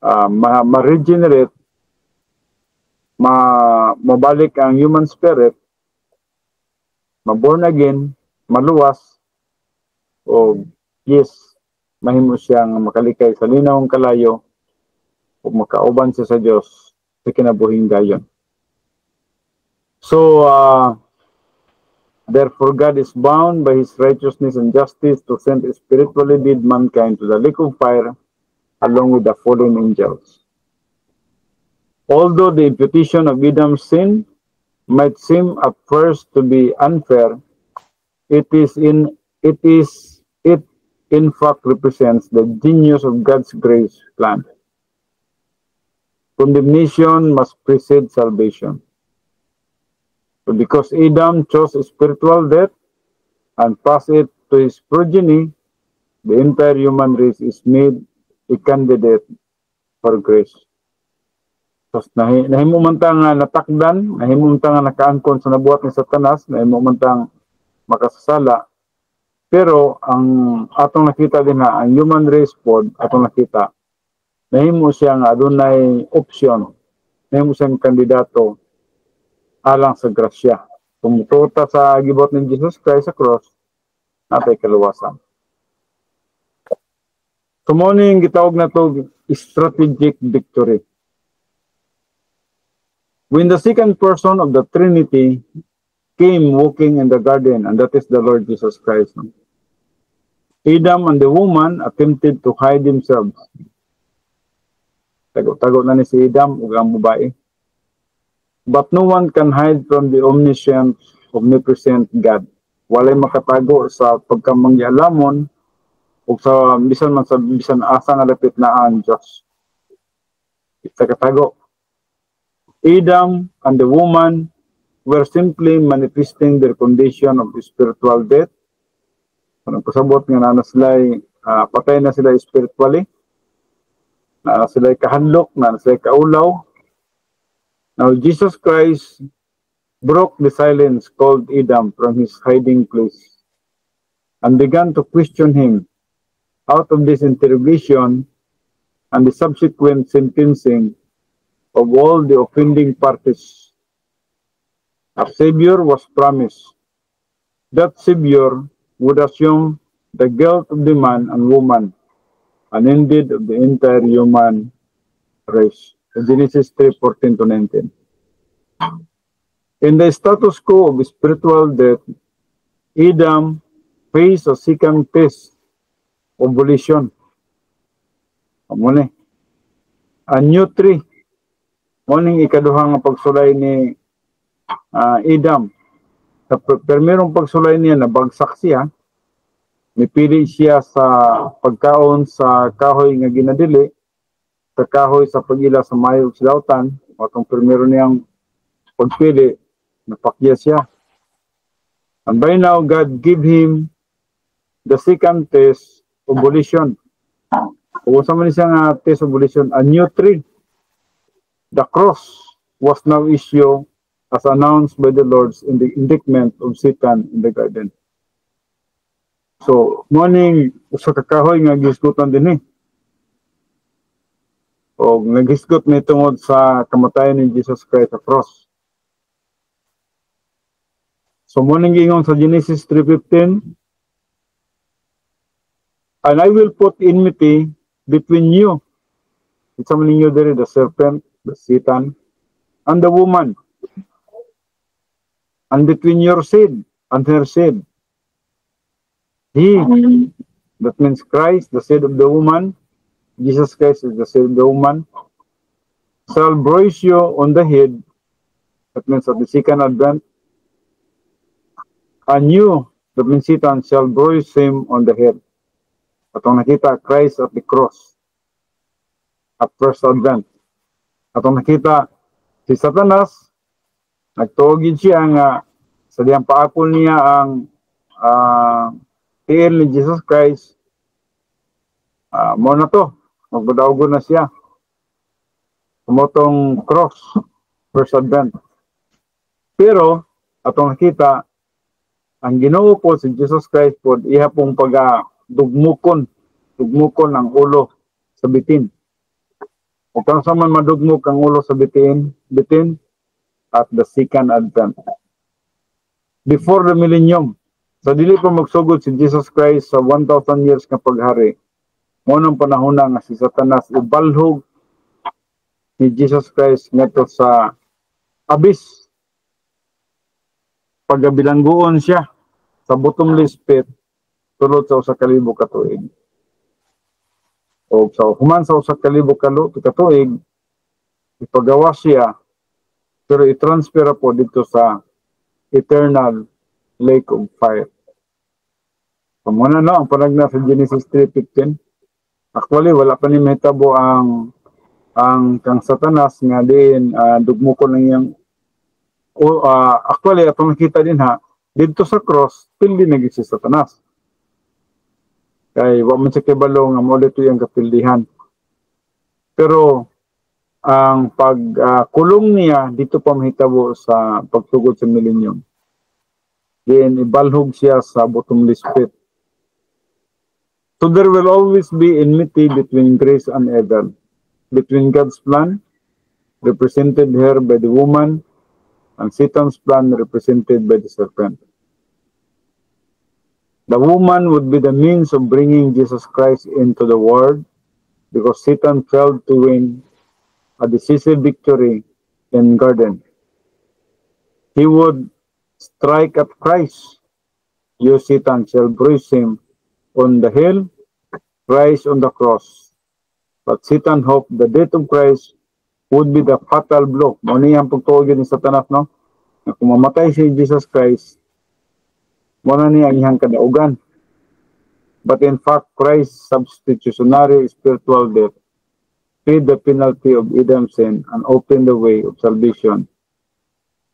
ma-regenerate, mabalik ang human spirit, ma-born again, maluwas, o yes, mahimo siyang makalikay sa linawong kalayo o makauban siya sa Dios sa kinabuhing dayon. So, therefore God is bound by His righteousness and justice to send spiritually dead mankind to the lake of fire along with the fallen angels. Although the imputation of Adam's sin might seem at first to be unfair, it in fact represents the genius of God's grace plan. Condemnation must precede salvation. So because Adam chose spiritual death and passed it to his progeny, the entire human race is made a candidate for grace. So, nahimumantang natakdan, nahimumantang nakaangkon sa nabuhat ni Satanas, nahimumantang makasasala. Pero ang atong nakita din ang human race pod, atong nakita, nahimo siyang adunay option, nahimo siyang kandidato alang sa grasya. Kung tuta sa gibot ni Jesus Christ sa cross, natay kaluwasan. So morning gitawag na to strategic victory. When the second person of the Trinity came walking in the garden, and that is the Lord Jesus Christ, Adam and the woman attempted to hide themselves. Tago-tago na ni si Adam ug ang babae. But no one can hide from the omniscient, omnipresent God. Walay makatago sa pagkamangyalamon o sa bisan asa nga lapit na ang Diyos. Sa katago. Adam and the woman were simply manifesting their condition of spiritual death. Kung pasabot nga na sila'y patay na sila spiritually, na sila'y kahadlok, na sila'y kaulaw. Now, Jesus Christ broke the silence called Adam from his hiding place and began to question him. Out of this interrogation and the subsequent sentencing of all the offending parties, a Savior was promised. That Savior would assume the guilt of the man and woman and indeed of the entire human race. Genesis 3:14-19. In the status quo of spiritual death, Adam faced a second test of volition. A new tree. Morning ikaduhang pagsulay ni Adam. Sa permerong pagsulay niya, nabagsak siya. Nipili siya sa pagkaon sa kahoy nga ginadili, sa kahoy sa pag-ila sa mayog silautan, o itong primero niyang pagpili, napakya siya. And by now, God gave him the second test of volition. Kung sa man siya nga test of volition, a new tree. The cross was now issued as announced by the Lord in the indictment of Satan in the garden. So, morning, sa kakahoy nga gisgutan din o nagisgot na tungod sa kamatayan ni Jesus Christ sa cross. So, morning ingon sa Genesis 3:15, and I will put enmity between you. It's a ninyo there, the serpent, the Satan, and the woman. And between your seed and her seed. He, that means Christ, the seed of the woman, Jesus Christ is the seed of the woman, shall bruise you on the head, that means at the second advent, and you, that means Satan, shall bruise him on the head. Atong nakita Christ at the cross, at first advent. Atong nakita si Satanas, nagtuogid siya nga sa diyang paapol niya ang tiil ni Jesus Christ. Mo na to, magbadawgo na siya. Tumotong cross, first advent. Pero, atong nakita, ang Ginoo po si Jesus Christ po, iha pong dugmukon ang ulo sa bitin. O kung saan man madugmok ang ulo sa bitin at the second advent. Before the millennium, sa dili pa magsugod si Jesus Christ sa 1,000 years na paghari, Mo nang panahon nga si Satanas ibalhog ni Jesus Christ ngadto sa abyss. Pagabilangguon siya sa bottomless pit sulod sa usa ka libo ka tuig. O sa human sa usa ka libo ka tuig, ipagawa siya pero i-transfer po dito sa eternal lake of fire. Muna no, ang panagna sa Genesis 3:15. Actually, wala pa ni mahitabo ang kang Satanas nga din dugmukon ng iyang actually atong nakita din ha dito sa cross pildi na si Satanas. Kay wa man siya kibalo nga mo dito yung kapildihan. Pero ang pagkulong niya dito pa mahitabo sa pagsugod sa millennium. Then ibalhog siya sa bottomless pit. So there will always be enmity between grace and evil, between God's plan, represented here by the woman, and Satan's plan, represented by the serpent. The woman would be the means of bringing Jesus Christ into the world because Satan failed to win a decisive victory in garden. He would strike at Christ. You, Satan, shall bruise him on the hill, Christ on the cross. But Satan hoped the death of Christ would be the fatal blow. Muna yung pagtuog ni Satanas, no? Na kung mamatay si Jesus Christ, muna niya ang iyang kadaugan. But in fact, Christ's substitutionary spiritual death paid the penalty of Adam's sin and opened the way of salvation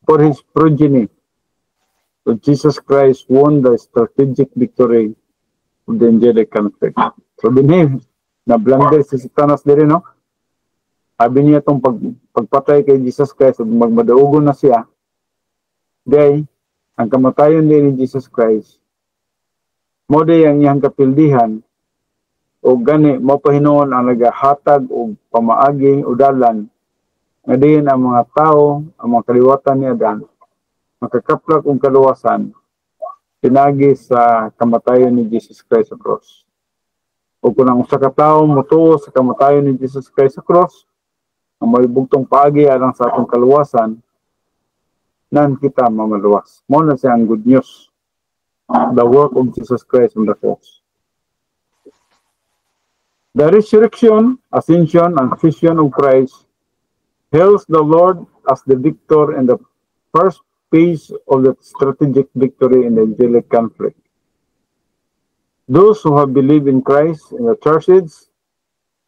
for his progeny. So Jesus Christ won the strategic victory of the angelic conflict. So dinhi, na-blunder si Satanas diri, no? Sabi niya itong pagpatay kay Jesus Christ, magmadaugon na siya, day, ang kamatayon din ni Jesus Christ, mo day ang iyang kapildihan, o gani, mo pahinuon ang nagahatag o pamaaging o dalan, nga din ang mga tao, ang mga kaliwatan ni Adan, makakaplak og kaluwasan, pinagi sa kamatayon ni Jesus Christ sa cross. O kung ang usa ka tawo motuo sa kamatayon ni Jesus Christ sa cross, ang may bugtong paagi alang sa atong kaluwasan, nan kita mamaluwas. Mo na siya ang good news. The work of Jesus Christ on the cross. The resurrection, ascension, and vision of Christ hails the Lord as the victor in the first phase of the strategic victory in the angelic conflict. Those who have believed in Christ in the church age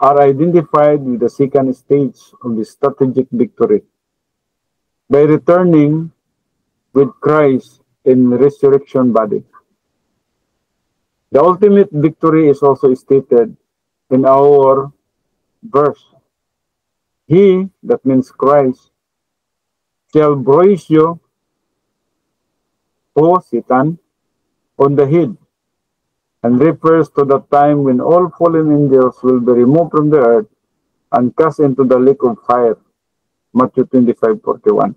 are identified with the second stage of the strategic victory by returning with Christ in resurrection body. The ultimate victory is also stated in our verse. He, that means Christ, shall bruise you, O Satan, on the head, and refers to the time when all fallen angels will be removed from the earth and cast into the lake of fire. Matthew 25:41.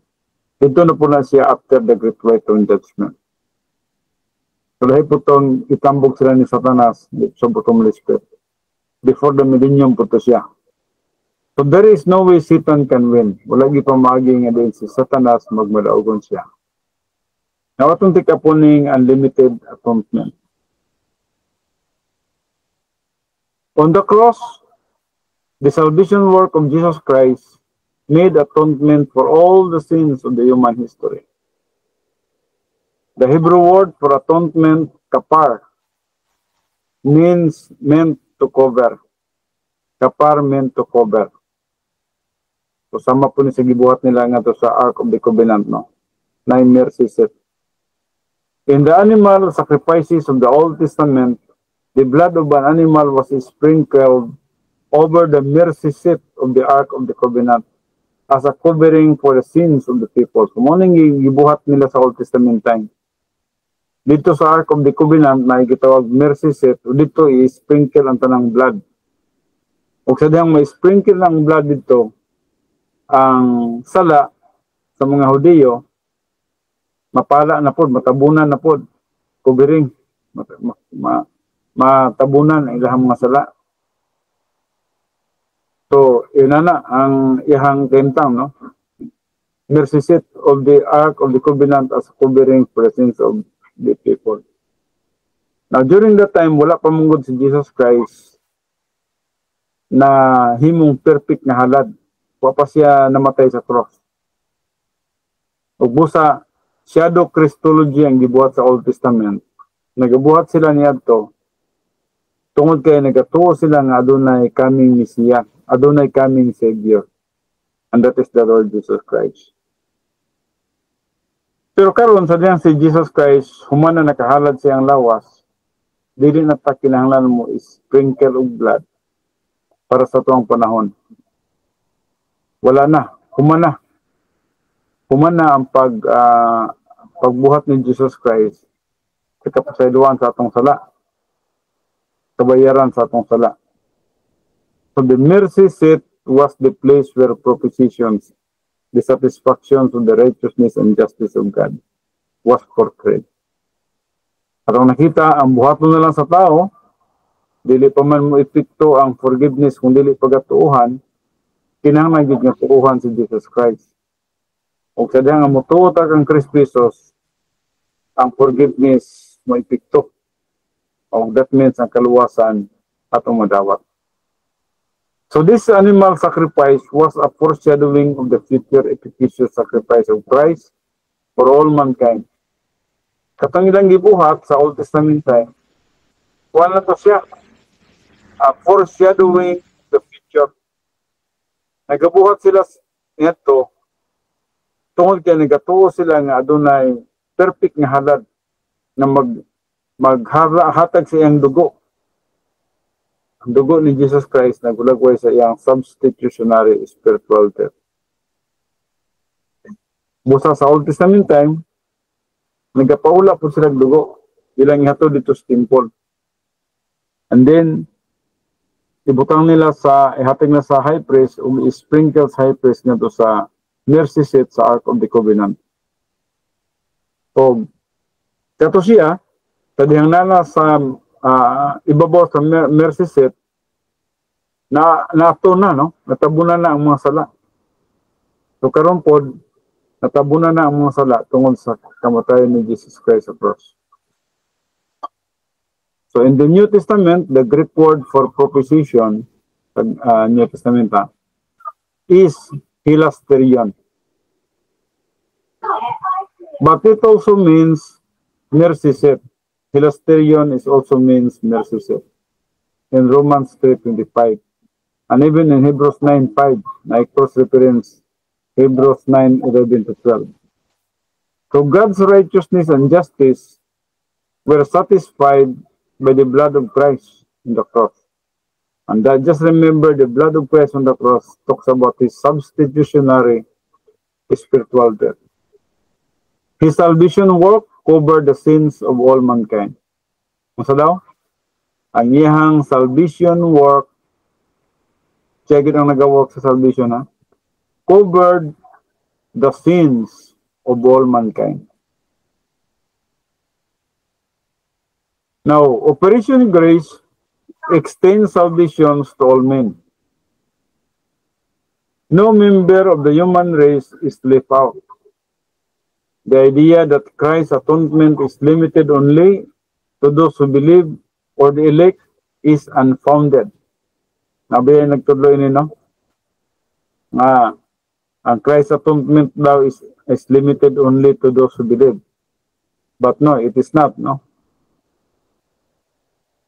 Ito na po na siya after the great white throne judgment. So lahi po itong itambog sila ni Satanas sa bottomless pit. Before the millennium po ito siya. So there is no way Satan can win. Wala gipamagi nga din si Satanas magmadaugon siya. Now atong tikapuning unlimited atonement. On the cross, the salvation work of Jesus Christ made atonement for all the sins of the human history. The Hebrew word for atonement, kapar, meant to cover. Kapar meant to cover. So sama po ni sa gibuhat nila nga to sa Ark of the Covenant, no? Na mercy seat. In the animal sacrifices of the Old Testament, the blood of an animal was sprinkled over the mercy seat of the Ark of the Covenant as a covering for the sins of the people. So, morning gibuhat nila sa Old Testament time. Dito sa Ark of the Covenant, na gitawag mercy seat, dito i-sprinkle ang tanang blood. O sa dihang may sprinkle ng blood dito, ang sala sa mga Hudiyo, mapala na po, matabunan na po, covering, matabunan ang ilang mga sala. So, yun na ang ihang kentang, no? Mercy seat of the Ark of the Covenant as covering presence of the people. Now, during that time, wala pa mungod si Jesus Christ na himong perfect nga halad. Wa pa siya namatay sa cross. Ug busa, shadow Christology ang gibuhat sa Old Testament. Nagabuhat sila niadto tungod kay nagatuo sila nga adunay coming Messiah, adunay coming Savior. And that is the Lord Jesus Christ. Pero karon sa diyang si Jesus Christ, human na nakahalad siyang lawas, dili na ta kinahanglan mo sprinkle og blood para sa tuang panahon. Wala na, human na. Human na ang pagbuhat ni Jesus Christ sa kapasayloan sa atong sala, kabayaran sa atong sala. So the mercy seat was the place where propositions, the satisfaction of the righteousness and justice of God was portrayed. At ang nakita, ang buhaton na lang sa tao, dili pa man mo epekto ang forgiveness kung dili pagatuuhan, kinahanglan gyud nga tuuhan si Jesus Christ. O sa diyang ang mutuota kang Kristo Jesus, ang forgiveness mo epekto. O that means ang kaluwasan atong madawat. So this animal sacrifice was a foreshadowing of the future efficacious sacrifice of Christ for all mankind. Katong ilang gibuhat sa Old Testament time, wala to siya a foreshadowing the future. Nagabuhat sila nito tungod kay nagatuo sila nga adunay perfect nga halad na maghatag sa iyang dugo. Ang dugo ni Jesus Christ nagulagway sa iyang substitutionary spiritual death. Busa sa Old Testament time, nagapaula po sila dugo ilang ihatod dito sa temple. And then, ibutang nila ihatag na sa high priest o sprinkles high priest nga to sa mercy seat sa Ark of the Covenant. So, kato siya, kadihang nana sa ibabaw sa mercy seat, naato na, no? Natabunan na ang mga sala. So, karon pod, natabunan na ang mga sala tungod sa kamatayan ni Jesus Christ sa cross. So, in the New Testament, the Greek word for propitiation, New Testament, is hilasterion. But it also means mercy seat. Hilasterion is also means mercy seat. In Romans 3:25. And even in Hebrews 9:5, na cross-reference Hebrews 9:11-12. So God's righteousness and justice were satisfied by the blood of Christ on the cross. And that, just remember, the blood of Christ on the cross talks about his substitutionary spiritual death. His salvation work covered the sins of all mankind. Masa daw? Ang iyang salvation work, check it ang nag-work sa salvation, ha? Covered the sins of all mankind. Now, Operation Grace extends salvation to all men. No member of the human race is left out. The idea that Christ's atonement is limited only to those who believe or the elect is unfounded. Nabi nagtudlo ini, no? Ang Christ's atonement daw is limited only to those who believe. But no, it is not, no?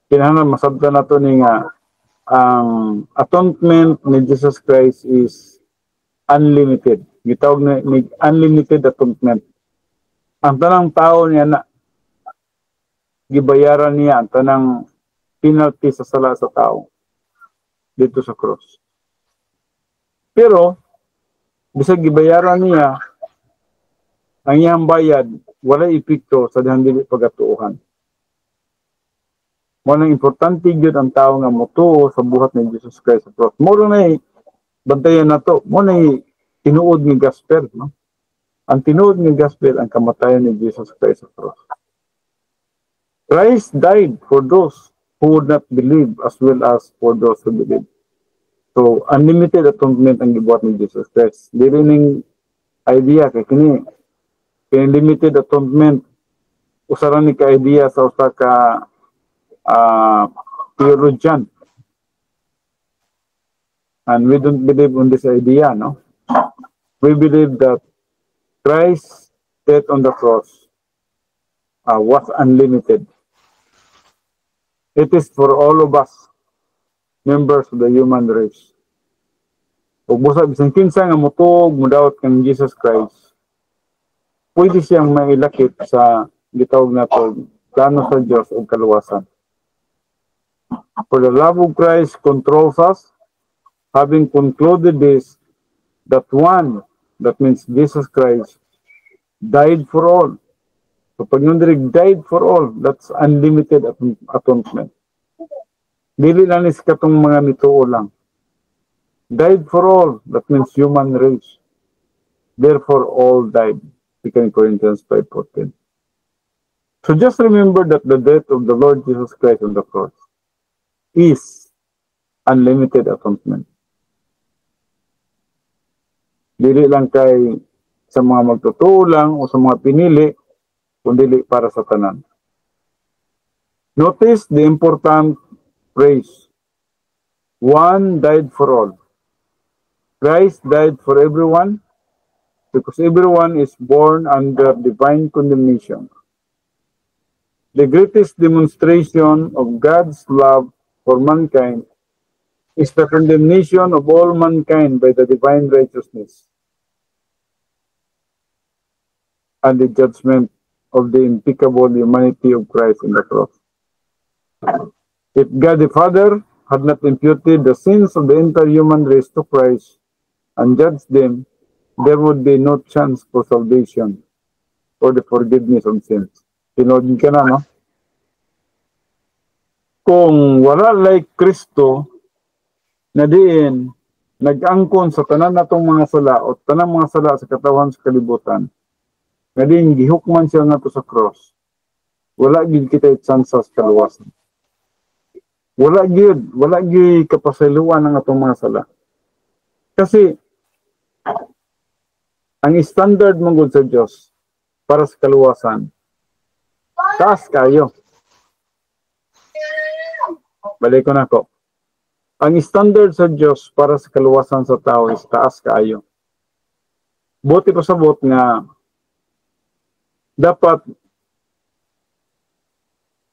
Kinahanglan masabtan nato ni nga ang atonement ni Jesus Christ is unlimited. Gitawag ni unlimited atonement. Ang tanang tao niya na gibayaran niya ang tanang penalty sa sala sa tao dito sa cross. Pero bisag gibayaran niya, ang iyang bayad wala epekto sa dihang dili pagatuuhan. Mo nang importante gyud ang tao nga motuo sa buhat ni Jesus Christ sa cross. Mo na bantayan nato, mo na tinuod ni gospel, no? Ang tinuod ni gospel ang kamatayan ni Jesus Christ sa cross. Christ died for those who would not believe as well as for those who believe. So unlimited atonement ang gibuhat ni Jesus Christ. Dili ning idea kay kini limited atonement usaran ni ka idea sa usa ka theologian. And we don't believe on this idea, no? We believe that Christ's death on the cross was unlimited. It is for all of us, members of the human race. Ug busa bisan kinsa nga mutog mudawat kang Jesus Christ, pwede siyang mailakip sa gitawag nato plano sa Dios ug kaluwasan. For the love of Christ controls us, having concluded this, that one, that means Jesus Christ, died for all. So pag yung died for all, that's unlimited atonement. Dili lang is katong mga mituo lang. Died for all, that means human race. Therefore all died. 2 Corinthians 5:14. So just remember that the death of the Lord Jesus Christ on the cross is unlimited atonement. Dili lang kay sa mga magtotoo lang o sa mga pinili, kundi para sa tanan. Notice the important phrase. One died for all. Christ died for everyone because everyone is born under divine condemnation. The greatest demonstration of God's love for mankind is the condemnation of all mankind by the divine righteousness and the judgment of the impeccable humanity of Christ on the cross. If God the Father had not imputed the sins of the entire human race to Christ and judged them, there would be no chance for salvation or the forgiveness of sins. Tinodin ka na, no? Kung wala like Kristo, na diin, nag-angkon sa tanan natong mga sala o tanang mga sala sa katawan sa kalibutan, na diin, gihukman siya nga to sa cross, wala gid kita chance sa kaluwasan. Wala gid kapasaluan ng atong mga sala. Kasi, ang standard mong sa Diyos para sa kaluwasan, taas kayo. Balik ko na ko. Ang standard sa Diyos para sa kaluwasan sa tao is taas kayo. Buti pa sabot nga dapat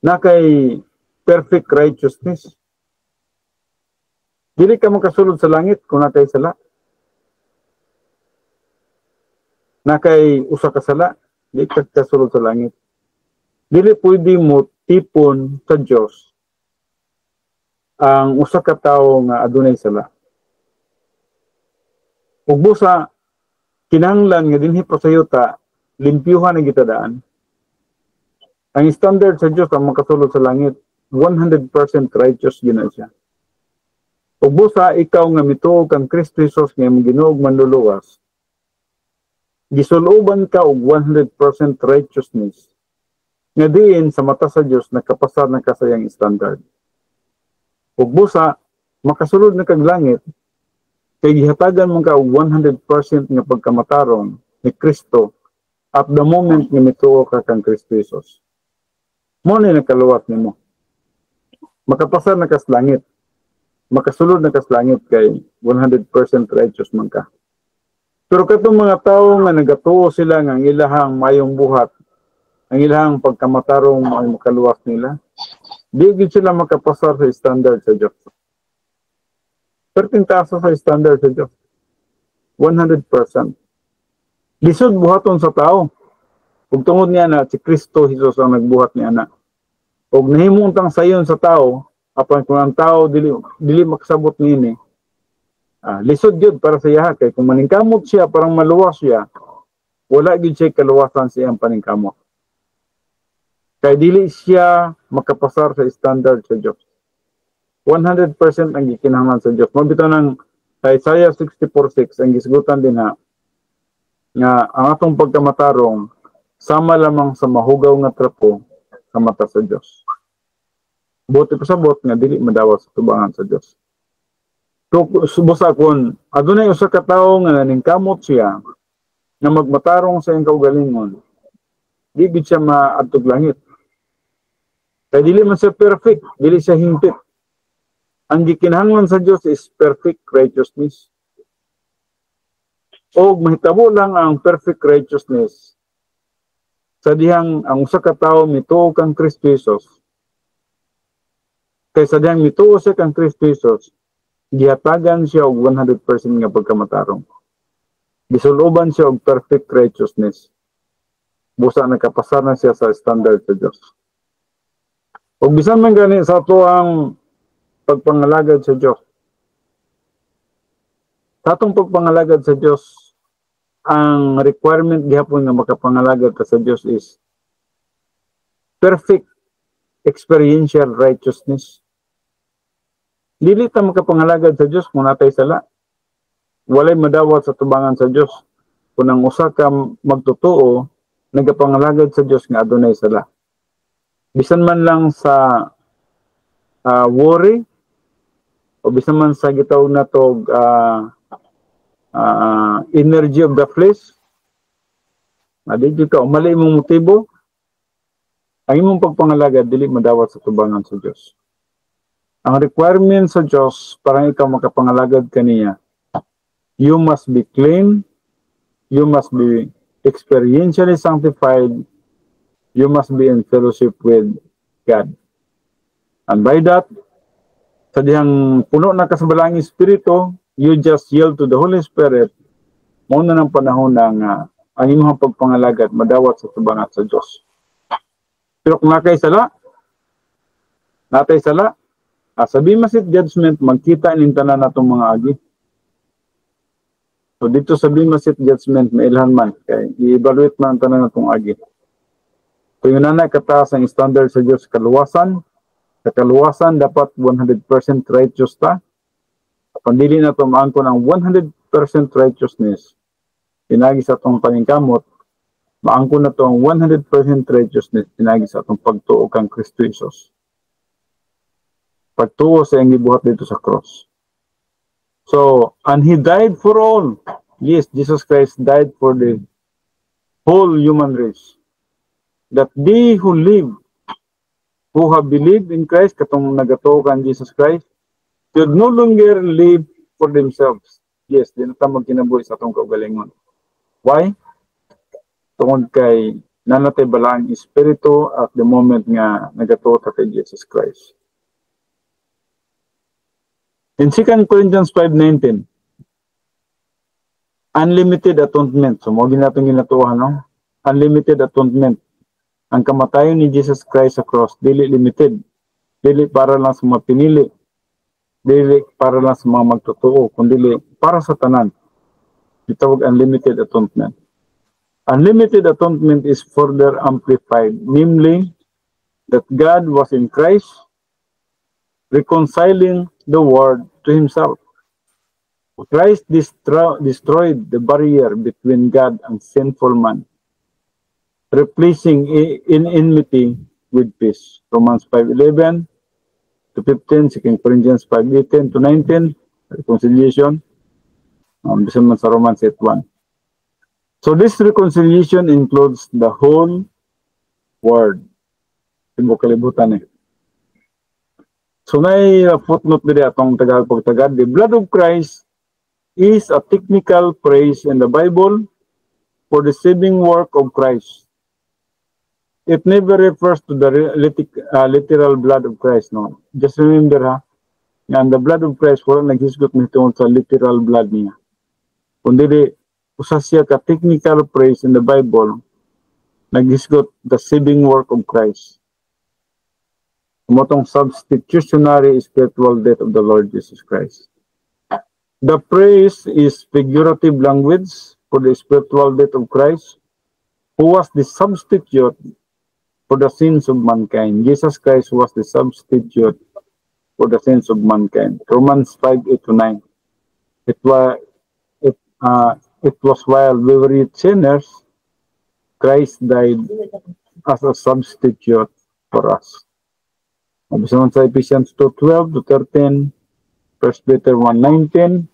na kay perfect righteousness. Dili ka makasulod sa langit kung nakay sala. Nakay usa ka sala, di ka kasulod sa langit. Dili pwede mo tipon sa Dios ang usa ka tawo nga adunay sala. Ug busa kinahanglan nga dinhi pasayuta limpyuhan ang gitadaan. Ang standard sa Dios ang makasulod sa langit 100% righteous gina siya. Ug busa ikaw nga mituog kang Kristo Jesus nga Ginoo manluluwas, gisuluban ka og 100% righteousness nga diin sa mata sa Dios nakapasar na ka sa iyang standard. Ug busa makasulod na kag langit kay gihatagan man ka og 100% nga pagkamatarong ni Kristo at the moment nga mituog ka kang Kristo Jesus. Mo ni nakaluwat nimo. Makapasar na kas langit. Makasulod na kas langit kay 100% righteous man ka. Pero katong mga tao nga nagatuo sila nga ang ilahang mayong buhat, ang ilahang pagkamatarong ay makaluwas nila, di gid sila makapasar sa standard sa Dios. Perting taas sa standard sa Dios. 100%. Lisod buhaton sa tao. Ug tungod niya na si Kristo Jesus ang nagbuhat niya na. Ug nahimuntang sayon sa tao, apan kung ang tao dili makasabot niini, lisod yun para sa iya kay kung maningkamot siya parang maluwas siya, wala gid siya kaluwasan sa iyang paningkamot. Kay dili siya makapasar sa standard sa Dios. 100% ang gikinahanglan sa Dios. Mabitaw ng Isaiah 64:6 ang gisgutan din nga ang atong pagkamatarong sama lamang sa mahugaw nga trapo sa mata sa Dios. Buti pa sabot nga dili madawas sa tubangan sa Dios. So, subos akon, adunay usa ka tawo nga naningkamot siya na magmatarong sa iyang kaugalingon. Di gid siya maadtog langit. Kaya dili man siya perfect, dili siya hingpit. Ang gikinahanglan sa Dios is perfect righteousness. O mahitabo lang ang perfect righteousness sa dihang ang usa ka tawo mituo kang Kristo Jesus. Kay sa dihang mituo siya kang Kristo Jesus, gihatagan siya og 100% nga pagkamatarong. Gisuloban siya og perfect righteousness. Busa nakapasaran siya sa standard sa Dios. Ug bisan man gani sa ato ang pagpangalagad sa Dios. Sa atong pagpangalagad sa Dios, ang requirement gihapon nga makapangalagad ka sa Dios is perfect experiential righteousness. Dili ta makapangalagad sa Dios kung natay sala. Walay madawat sa tubangan sa Dios. Kung ang usa ka magtotoo, nagapangalagad sa Dios nga adunay sala. Bisan man lang sa worry, o bisan man sa gitawag na to energy of the flesh, adili ka umali imong motibo, ang imong pagpangalagad dili madawat sa tubangan sa Dios. Ang requirement sa Diyos para ikaw makapangalagad kaniya, you must be clean, you must be experientially sanctified, you must be in fellowship with God. And by that, sa dihang puno na kasabalang Espiritu, you just yield to the Holy Spirit, muna ng panahon ng ang imong pagpangalagad madawat sa tubangan sa Diyos. Pero kung natay sala, sa Bema-Seat Judgment, magkita ning tanan natong mga agi. So dito sa Bema-Seat Judgment, mailhan man, kay i-evaluate man ang tanan natong agi. So yun na kataas ang standard sa Diyos kaluwasan. Sa kaluwasan, dapat 100% righteous ta. Kung dili na ito maangkon ang 100% righteousness, pinagi sa itong paningkamot, maangkon na ito ang 100% righteousness, pinagi sa itong pagtuo kang Kristo Jesus. Pagtuo sa iyang gibuhat dito sa cross. So, and He died for all. Yes, Jesus Christ died for the whole human race. That they who live, who have believed in Christ, katong nagatuo kan Jesus Christ, should no longer live for themselves. Yes, di na tamo kinabuhi sa atong kaugalingon. Why? Tungod kay nanatay bala ang Espiritu at the moment nga nagatuo ta kay Jesus Christ. In 2 Corinthians 5:19, unlimited atonement. So, mo ginatong ginatuohan, no? Unlimited atonement. Ang kamatayon ni Jesus Christ sa cross, dili limited. Dili para lang sa mga pinili. Dili para lang sa mga magtotoo, kundi para sa tanan. Itawag unlimited atonement. Unlimited atonement is further amplified, namely that God was in Christ, reconciling the world to Himself. Christ destroyed the barrier between God and sinful man, replacing in enmity with peace. Romans 5:11 to 15, 2 Corinthians 5:18 to 19, reconciliation. Bisan man sa Romans 8:1. So this reconciliation includes the whole world. Tibo kalibutan eh. So may footnote diri atong pagtagad. The blood of Christ is a technical phrase in the Bible for the saving work of Christ. It never refers to the literal blood of Christ, no. Just remember nga the blood of Christ wala naghisgot nitungod sa literal blood niya. Kundi usa siya ka technical phrase in the Bible naghisgot the saving work of Christ. Motong substitutionary spiritual death of the Lord Jesus Christ. The phrase is figurative language for the spiritual death of Christ, who was the substitute for the sins of mankind. Jesus Christ was the substitute for the sins of mankind. Romans 5:8-9. It was while we were yet sinners, Christ died as a substitute for us. Sa Ephesians 2:12-13, 1 Peter 1:19,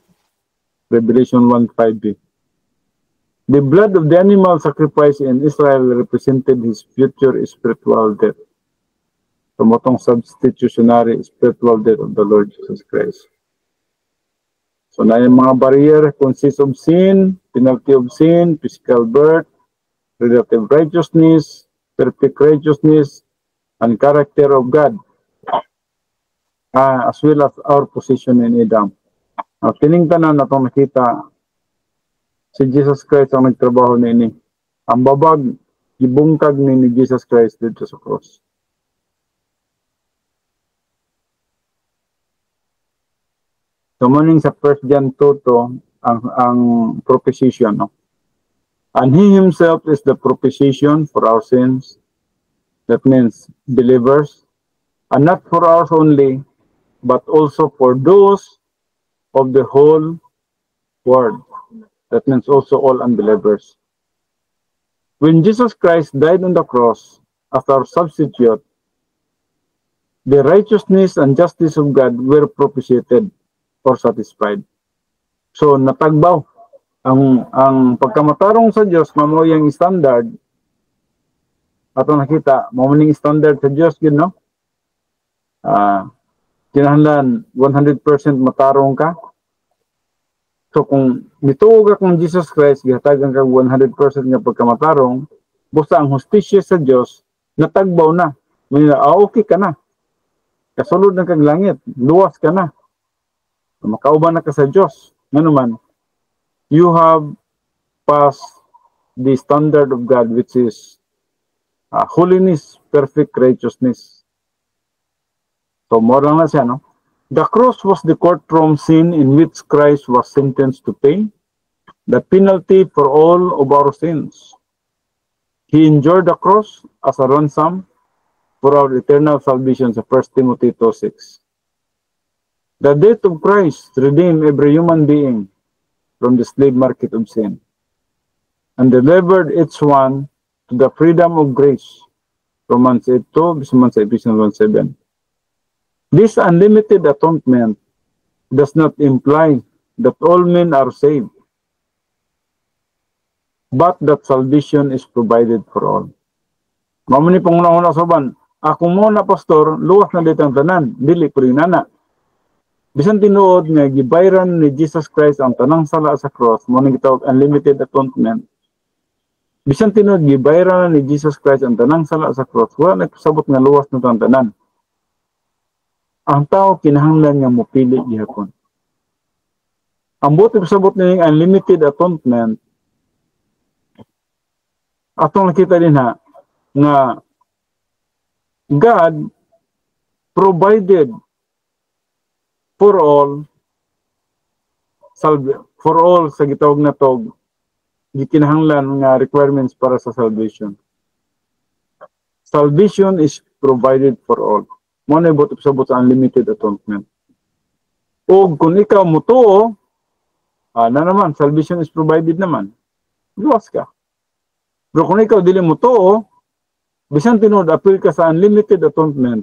Revelation 1:5b. The blood of the animal sacrificed in Israel represented his future spiritual death. Tumutong substitutionary spiritual death of the Lord Jesus Christ. So na yung mga barrier consists of sin, penalty of sin, physical birth, relative righteousness, perfect righteousness, and character of God, as well as our position in Adam. Kining tanan na itong nakita, si Jesus Christ ang nagtrabaho nini. Ang babag, ibungkag ni Jesus Christ dito sa cross. So, muning sa 1 John 2 to, ang propitiation, no? And he himself is the propitiation for our sins. That means believers, and not for ours only, but also for those of the whole world. That means also all unbelievers. When Jesus Christ died on the cross as our substitute, the righteousness and justice of God were propitiated or satisfied. So natagbaw ang pagkamatarong sa Dios mamo yang standard ato nakita mo ning standard sa Dios gid no. Kinahanglan 100% matarong ka. So kung nituog kang Jesus Christ gihatagan ka 100% nga pagkamatarong, busa ang hustisya sa Dios natagbaw na. Manila, okay ka na. Kasulod na kang langit, luwas ka na. Makauban na ka sa Dios. Nganuman, you have passed the standard of God, which is holiness, perfect righteousness. So, more lang na siya, no? The cross was the courtroom scene in which Christ was sentenced to pay the penalty for all of our sins. He endured the cross as a ransom for our eternal salvation sa 1 Timothy 2:6. The death of Christ redeemed every human being from the slave market of sin and delivered each one to the freedom of grace. Romans 8:2, Ephesians 1:7. This unlimited atonement does not imply that all men are saved, but that salvation is provided for all. Mamuni pong una soban, ako muna pastor, luwas na ditang tanan, dili po rin nana. Bisan tinuod nga gibayran ni Jesus Christ ang tanang sala sa cross, mo nang gitawag unlimited atonement. Bisan tinuod gibayran ni Jesus Christ ang tanang sala sa cross, wala na pasabot nga luwas na itong tanan. Ang tao kinahanglan nga mopili gihapon. Ang buti pasabot ning unlimited atonement, atong nakita din ha, nga God provided for all sa gitawag na tog gikinahanglan nga requirements para sa salvation. Salvation is provided for all. Mo na ibot sa unlimited atonement. O kung ikaw mutuo, na naman, salvation is provided naman. Luwas ka. Pero kung ikaw dili mutuo, bisan tinuod appeal ka sa unlimited atonement,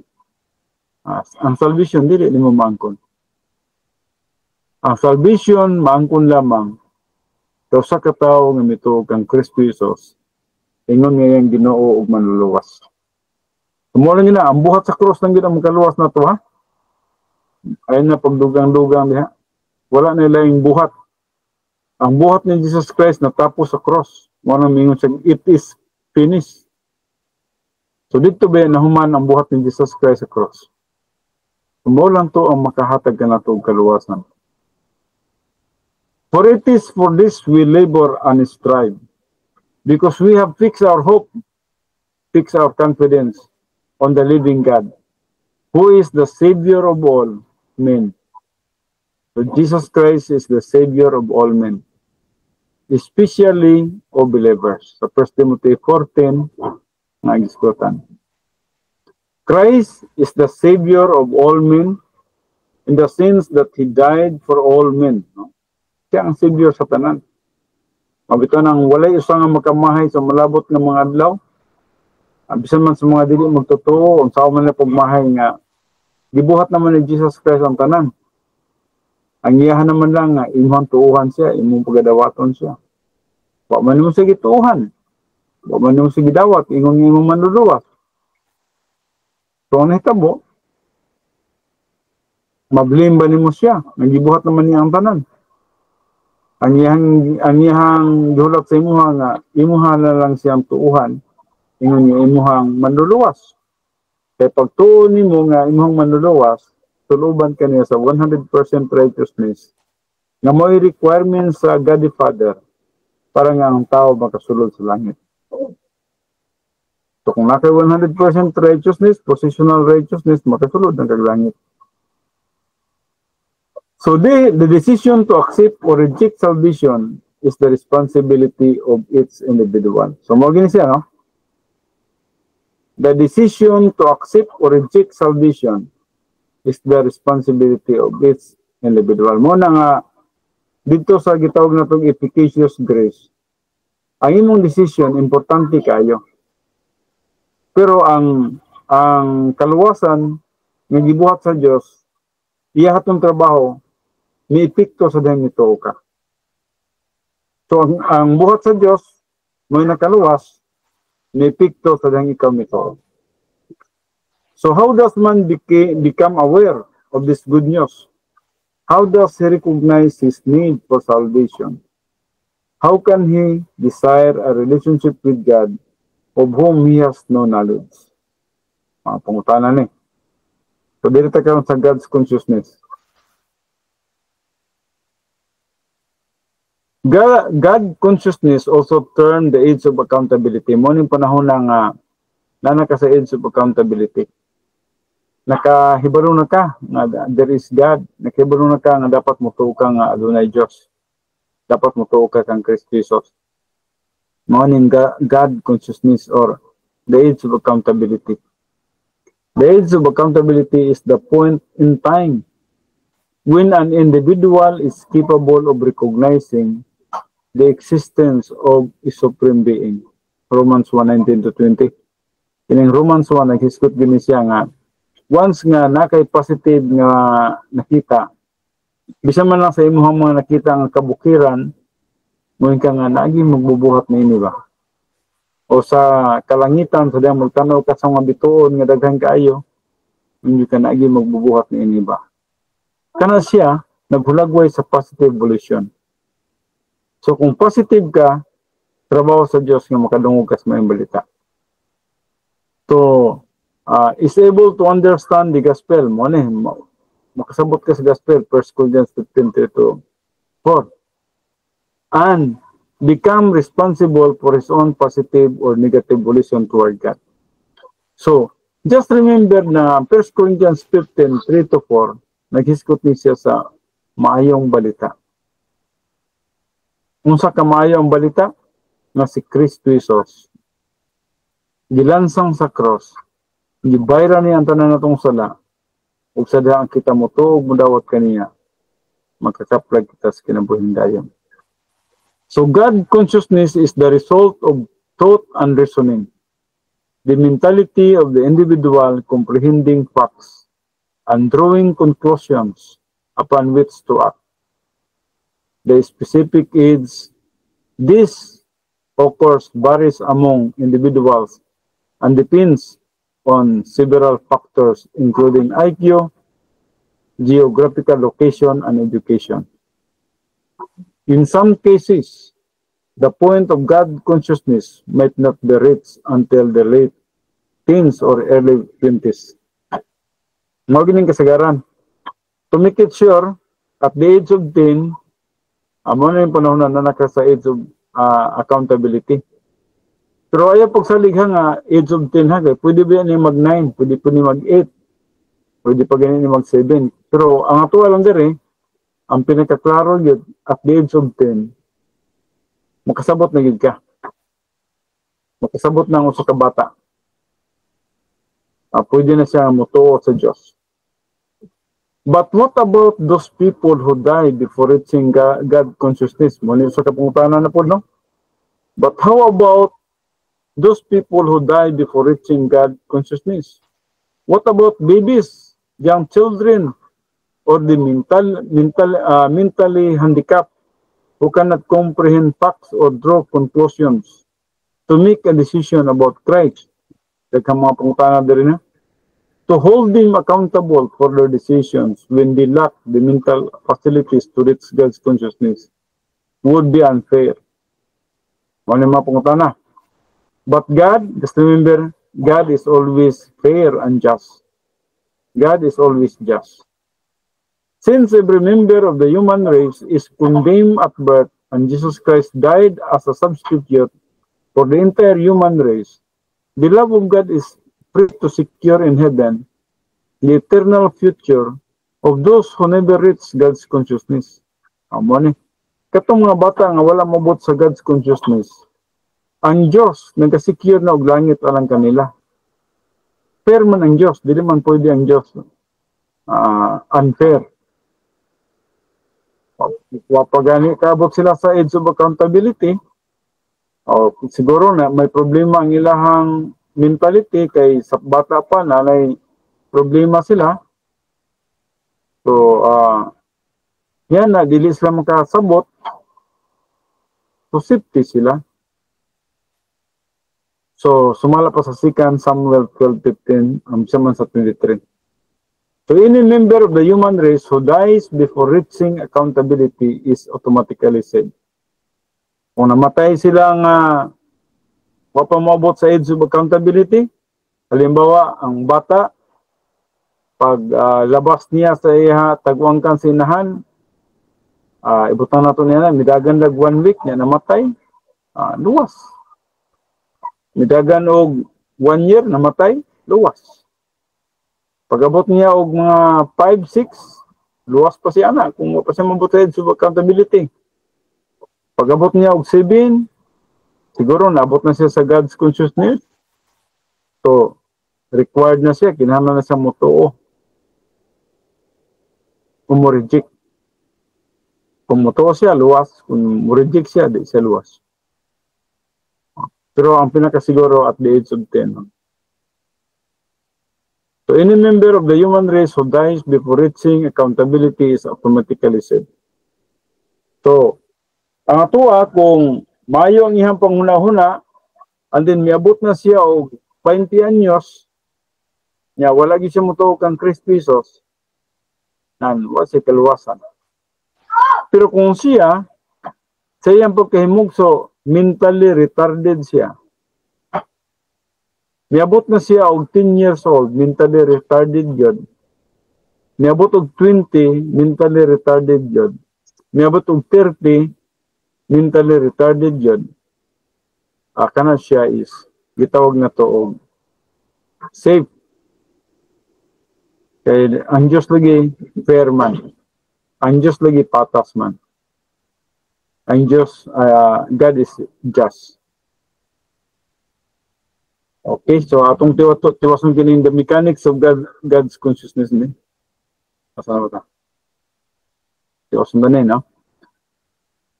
ang salvation dili nimo maangkon. Ang salvation maangkon lamang daw sa katawo nga mituog kang Kristo Jesus, ingon nga yang Ginoo ug manluluwas. Sumula nyo na, ang buhat sa cross lang yun ang magkaluwas na to, ha? Ayun na, pagdugang-dugang diha. Wala na ilang buhat. Ang buhat ni Jesus Christ natapos sa cross. Wala mingon siya, it is finished. So dito ba, nahuman ang buhat ni Jesus Christ sa cross. Sumula lang to ang makahatag ka na to kaluwasan. For it is for this we labor and strive, because we have fixed our hope, fixed our confidence on the living God, who is the Savior of all men. So Jesus Christ is the Savior of all men, especially of believers. So 1 Timothy 4:10, nagiskutan. Christ is the Savior of all men in the sense that He died for all men. No? Siya ang Savior sa tanan. Mabito nang walay usa nga makamahay sa malabot nga mga adlaw. Bisan man sa mga dili magtotoo, ang sao man na pagmahay nga gibuhat naman ni Jesus Christ ang tanan. Ang iyahan naman lang nga, imong tuuhan siya, imong pagadawaton siya. Wa man mo sige tuuhan. Wa man mo sige dawat, imong manluluwas. So, ano hitabo? Mablame ba nimo siya? Nagibuhat naman niya ang tanan. Ang iyang dulat sa imuha nga, imuha na lang siyang tuuhan, ingon niya imuhang manluluwas. Kaya pag tuon nimo nga imuhang manluluwas, tuluban ka niya sa 100% righteousness na may requirements sa God the Father para nga ang tao makasulod sa langit. So kung naka 100% righteousness, positional righteousness, makasulod ng kaglangit. So the decision to accept or reject salvation is the responsibility of each individual. So mo gini siya, no? The decision to accept or reject salvation is the responsibility of each individual. Mo na nga dito sa gitawag na itong efficacious grace, ang imong decision importante kayo. Pero ang kaluwasan nga gibuhat sa Dios, iya hatong trabaho may epekto sa dahil nito ka. So ang buhat sa Dios may nakaluwas, may epekto sa dahil ikaw nito. So how does man become aware of this good news? How does he recognize his need for salvation? How can he desire a relationship with God of whom he has no knowledge? Mga pangutanan eh. So dito tayo sa God's consciousness. God consciousness also turned the age of accountability. Mo ning panahon na naka sa age of accountability. Nakahibalo na ka nga there is God. Nakahibalo na ka nga dapat mo tuo ka nga adunay Dios. Dapat mo tuo ka kang Kristo Jesus. Mo ning God consciousness or the age of accountability. The age of accountability is the point in time when an individual is capable of recognizing the existence of a supreme being. Romans 1:19-20. Kining Romans 1 naghisgot gini siya nga once nga nakay positive nga nakita, bisan man lang sa imong mga nakita nga kabukiran, mo ka nga naagi magbubuhat niini ba? O sa kalangitan sa diyang magtanaw ka sa mga bituon nga daghan kaayo, hindi ka naagi magbubuhat niini ba? Kana siya naghulagway sa positive volition. So kung positive ka, trabaho sa Dios nga makadungog ka sa mayong balita. So is able to understand the gospel mo ni makasabot ka sa gospel 1 Corinthians 15:3-4 and become responsible for his own positive or negative volition toward God. So just remember na 1 Corinthians 15:3-4 naghisgot ni siya sa maayong balita. Unsa ka maayong balita nga si Kristo Jesus gilansang sa cross, gibayran niya ang tanan natong sala, ug sa daan kita motuog modawat kaniya, magkakaplag kita sa kinabuhing dayon. So God consciousness is the result of thought and reasoning, the mentality of the individual comprehending facts and drawing conclusions upon which to act. The specific age this occurs varies among individuals and depends on several factors including IQ, geographical location, and education. In some cases, the point of God consciousness might not be reached until the late teens or early 20s. Mao gining kasagaran. To make it sure, at the age of 10, amo na yung panahon na naka sa age of accountability. Pero ayaw pagsalig nga age of 10 ha, pwede ba yan mag-9, pwede pa ni mag-8, pwede pa ganyan ni mag-7. Pero ang atuwa lang dere, ang pinakaklaro yun, at the age of 10, makasabot na yun ka. Makasabot na ang usa ka bata. Pwede na siya mutuo sa Diyos. But what about those people who die before reaching God consciousness? Muna sa kapungutanan na po, no? But how about those people who die before reaching God consciousness? What about babies, young children, or the mentally handicapped who cannot comprehend facts or draw conclusions to make a decision about Christ. Daghang mga pangutana diri na. To hold them accountable for their decisions when they lack the mental facilities to reach God's consciousness would be unfair. Ano yung mga pangutana? But God, just remember, God is always fair and just. God is always just. Since every member of the human race is condemned at birth and Jesus Christ died as a substitute for the entire human race, the love of God is free to secure in heaven the eternal future of those who never reach God's consciousness. Amo ni. Katong mga bata nga wala mabot sa God's consciousness, ang Diyos nagka-secure na og langit alang kanila. Fair man ang Diyos, dili man pwede ang Diyos unfair. Wapagani kaabot sila sa age of accountability, o siguro na may problema ang ilahang mentality kay sa bata pa na problema sila. So, yan na, dili sila makasabot. So, safety sila. So, sumala pa sa 2 Samuel 12:15, siya sa 23. So, any member of the human race who dies before reaching accountability is automatically saved. Kung namatay silang mapamabot sa age of accountability, halimbawa, ang bata, pag labas niya sa iya tagwang kansinahan, ibutang nato niya na, midagan lag 1 week niya namatay, luwas. Midagan og 1 year namatay, luwas. Pag-abot niya og mga 5, 6, luwas pa siya na kung pa siya mabot sa age of accountability. Pag-abot niya og 7, siguro naabot na siya sa God's consciousness. So, required na siya, kinahanglan na siya mutuo. Kung mo-reject. Kung mutuo siya, luwas. Kung mo-reject siya, di siya luwas. Pero ang pinakasiguro at the age of 10. So, any member of the human race who dies before reaching accountability is automatically saved. So, ang atua, kung mayo ang ihang panghuna-huna, and then miabot na siya og 20 anyos, niya wala gyud siya mutuo kang Christ Jesus, nan wa siya kaluwasan. Pero kung siya sa iyang pagkahimugso, mentally retarded siya. Miabot na siya og 10 years old, mentally retarded yun. Miabot og 20, mentally retarded yun. Miabot og 30, mentally retarded yun. Kana siya is, gitawag na to og safe. Kaya ang Diyos lagi fair man. Ang Diyos lagi patas man. Ang Diyos, God is just. Okay, so atong tiwason kini the mechanics of God's consciousness ni. Asa ba ta? Tiwason ba no?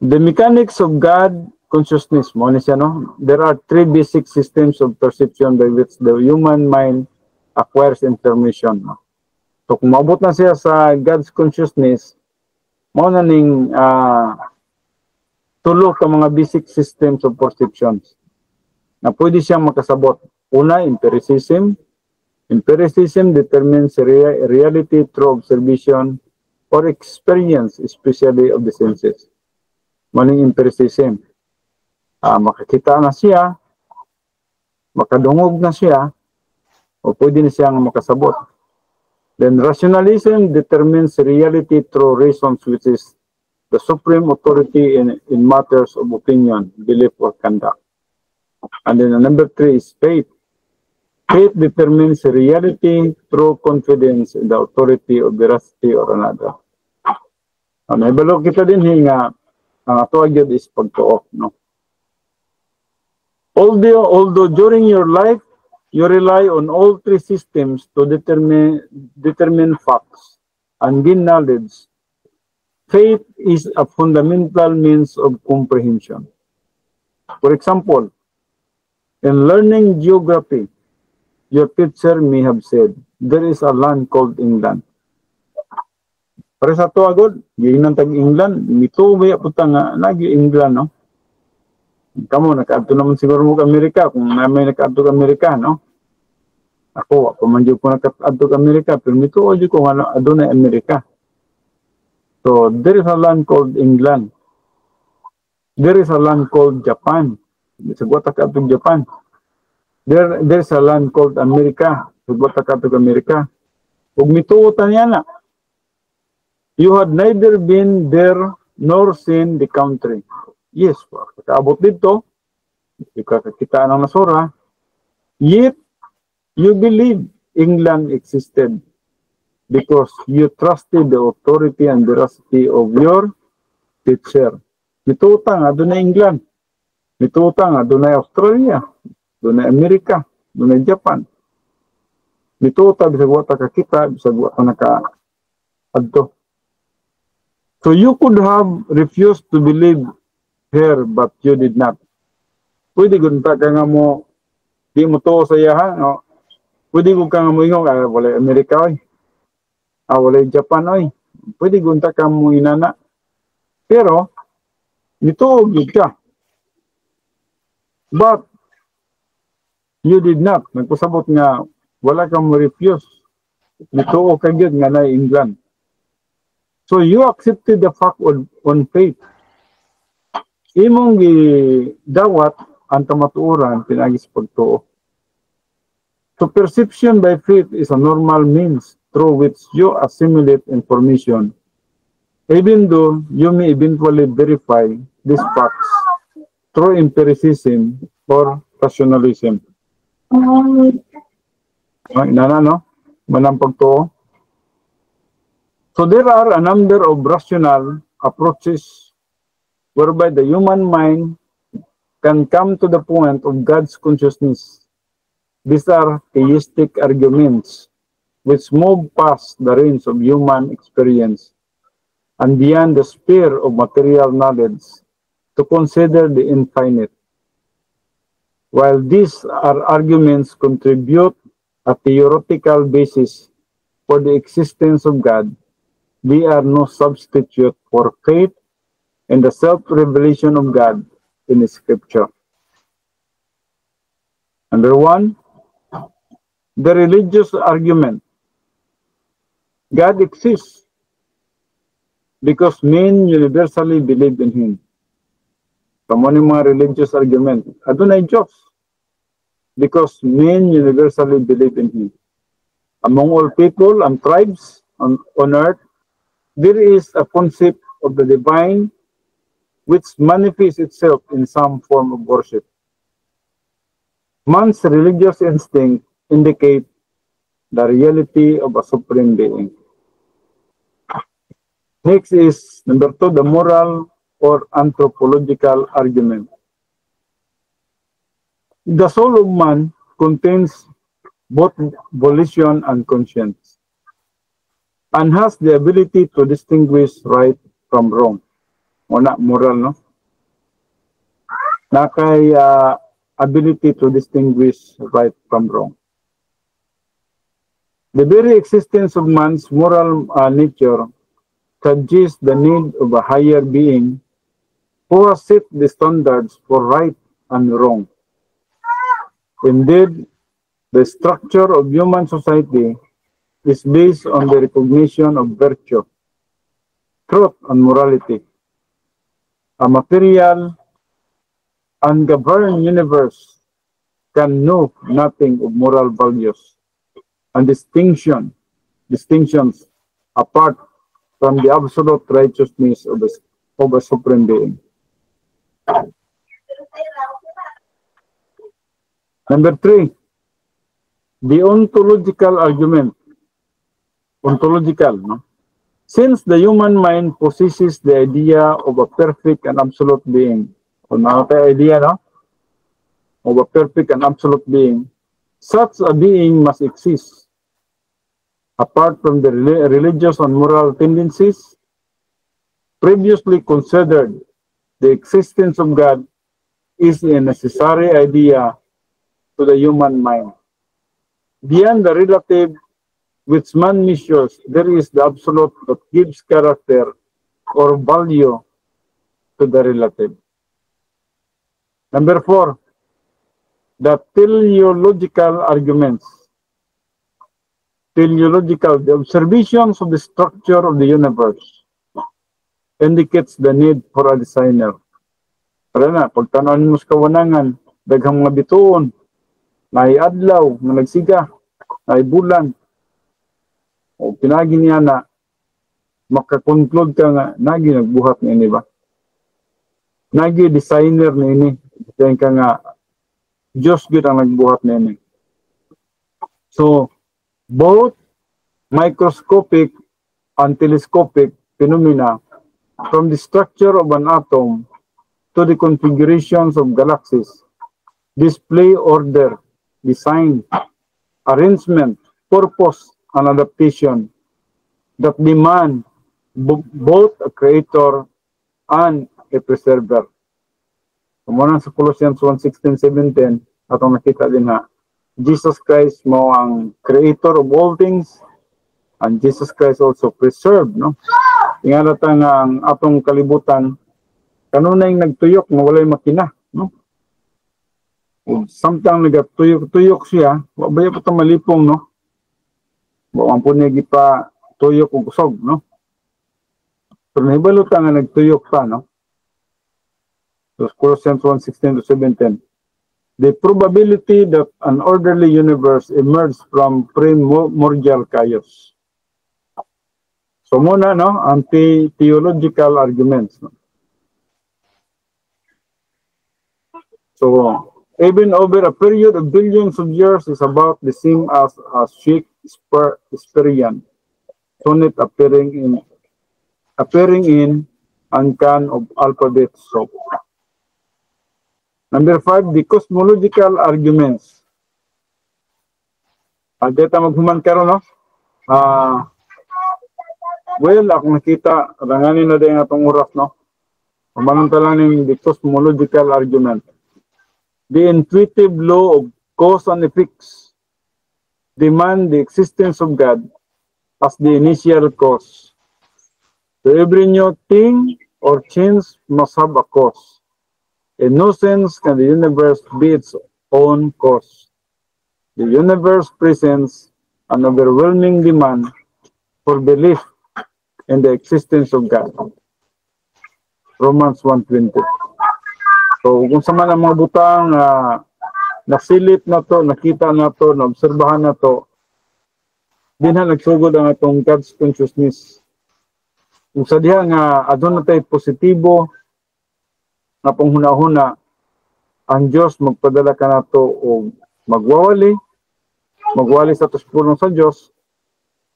The mechanics of God consciousness mo ni siya no. There are 3 basic systems of perception by which the human mind acquires information. No? So kung maabot na siya sa God's consciousness, mao na ning tulo ka mga basic systems of perceptions na pwede siyang makasabot. Una, empiricism. Empiricism determines reality through observation or experience, especially of the senses. Maning empiricism. Makakita na siya, makadungog na siya, o pwede na siyang makasabot. Then rationalism determines reality through reasons, which is the supreme authority in matters of opinion, belief, or conduct. And then number 3 is faith. Faith determines reality through confidence in the authority or veracity or another. Naibalo kita din nga ang ato agad is pagtuok, no? Although during your life you rely on all 3 systems to determine facts and gain knowledge, faith is a fundamental means of comprehension. For example, in learning geography, your teacher may have said, there is a land called England. Para sa to agad, giingnan tag England, mito ba puta nga nagi England no. Kamo nakaadto naman siguro mo Amerika kung may nakaadto ka Amerika no. Ako man jud ko nakaadto ka Amerika pero mito jud ko ano adunay Amerika. So there is a land called England. There is a land called Japan. Siguro nakaadto Japan. There's a land called America. Siguro nakaadto Amerika. Ug mituotan niya na. You had neither been there nor seen the country. Yes, pagkaabot dito, kita ng nasura, yet you believe England existed because you trusted the authority and veracity of your teacher. Mituutang, adunay England. Mituutang, adunay Australia. Adunay Amerika. Adunay Japan. Mituutang, bisag wata kakita, bisag wata naka-adto. So you could have refused to believe her, but you did not. Pwede kung ka nga mo, di mo to sa iya ha, no? Pwede kung ka nga mo ingong, wala Amerika oy. Wala Japan oy. Pwede kung ka mo inana. Pero, nito yun ka. But, you did not. Nagpasabot nga, wala kang mo refuse. Nito o kagid nga na England. So you accepted the fact on faith. Imong gidawat ang kamatuoran pinagis pagtuo. So perception by faith is a normal means through which you assimilate information, even though you may eventually verify these facts through empiricism or rationalism. Inana no? Manang pagtuo. So there are a number of rational approaches whereby the human mind can come to the point of God's consciousness. These are theistic arguments which move past the range of human experience and beyond the sphere of material knowledge to consider the infinite. While these are arguments contribute a theoretical basis for the existence of God, they are no substitute for faith and the self-revelation of God in the Scripture. Number one, the religious argument. God exists because men universally believe in Him. Kamo ni mga religious argument. Adunay Diyos because men universally believe in Him. Among all people and tribes on earth, there is a concept of the divine which manifests itself in some form of worship. Man's religious instinct indicate the reality of a supreme being. Next is number two, the moral or anthropological argument. The soul of man contains both volition and conscience, and has the ability to distinguish right from wrong. Una, moral, no? Nakay ability to distinguish right from wrong. The very existence of man's moral nature suggests the need of a higher being who has set the standards for right and wrong. Indeed, the structure of human society is based on the recognition of virtue, truth, and morality. A material, ungoverned universe can know nothing of moral values and distinctions apart from the absolute righteousness of a supreme being. Number three, the ontological argument. Ontological, no? Since the human mind possesses the idea of a perfect and absolute being, kung nakatay idea, no? Of a perfect and absolute being, such a being must exist. Apart from the religious and moral tendencies previously considered, the existence of God is a necessary idea to the human mind. Beyond the relative which man measures, there is the absolute that gives character or value to the relative. Number 4, the teleological arguments. Teleological, the observations of the structure of the universe indicates the need for a designer. Para na, pag tanawin mo sa kawanangan, daghang mga bituon, naiadlaw, na nagsiga, naibulan, o pinagi niya na, makakonclude ka nga, nagi nagbuhat niya, ba? Nagi designer niya ini, kaya ka nga, Diyos gud ang nagbuhat niya ini. So, both microscopic and telescopic phenomena, from the structure of an atom to the configurations of galaxies, display order, design, arrangement, purpose, and adaptation that demand both a creator and a preserver. Muna sa Colossians 1:16-17, atong nakita din na Jesus Christ mo ang creator of all things, and Jesus Christ also preserved, no? Tingala nga ang atong kalibutan, kanunay nagtuyok na walay makina, no? Samtang nagtuyok-tuyok siya, wabaya pa ito malipong, no? Bawang po niya gipa tuyok o kusog, no? Pero nahibalutan nga nagtuyok pa, no? So, Colossians 1:16-17. The probability that an orderly universe emerged from primordial chaos. So muna, no, anti-theological arguments. No? So, even over a period of billions of years is about the same as a Shakespearean sonnet appearing in and can of alphabet soup. Number 5, the cosmological arguments. Dito maghuman karon, no? Well, ako nakita, ranganin na din atong oras, no? Umanon ta lang ng the cosmological argument. The intuitive law of cause and effects demand the existence of God as the initial cause. So every new thing or change must have a cause. In no sense can the universe be its own cause. The universe presents an overwhelming demand for belief in the existence of God. Romans 1:20. So kung sa man ang mga butang nasilip na to, nakita na to, naobserbahan na to, dinha nagsugod ang atong God's consciousness. Kung sa diha nga adun na tayo positibo, na panghuna-huna, ang Diyos magpadala ka na to o magwawali sa tuspulong sa Diyos,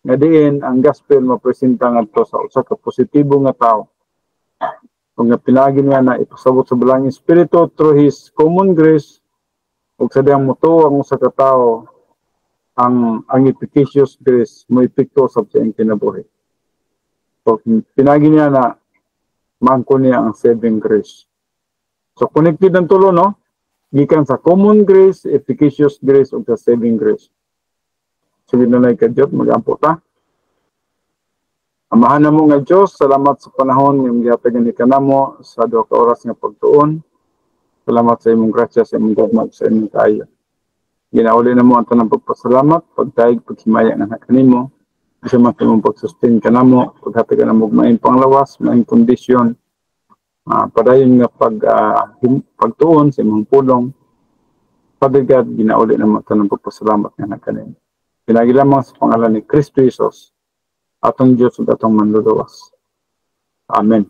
nga diin ang gospel mapresenta nga to sa usa ka positibo nga tao. Kung nga pinagi niya na ipasabot sa balangin Espiritu through His common grace, ug sa diyang moto ang usa ka tao, ang efficacious grace mo epekto sa iyang kinabuhi. So pinagi niya na mangko niya ang saving grace. So connected ang tulo, no? Gikan sa common grace, efficacious grace, o sa saving grace. Sige na lang kadyot, mag-ampo ta. Amahan na mo nga Diyos, salamat sa panahon yung gihatagan ni kanamo sa 2 ka oras nga pagtuon. Salamat sa imong grasya, sa imong gagmag, sa imong kaayo. Ginauli na mo ang tanang pagpasalamat, pagtaig, paghimaya nga kanimo. Kasi man imong pagsustain kanamo, paghatagan na mo maing panglawas, maing kondisyon. Padayon nga pagtuon sa imong pulong. Father God, ginauli na mga tanong pagpasalamat nga nagkanin. Pinagi lamang sa pangalan ni Kristo Jesus, atong Diyos at atong manluluwas. Amen.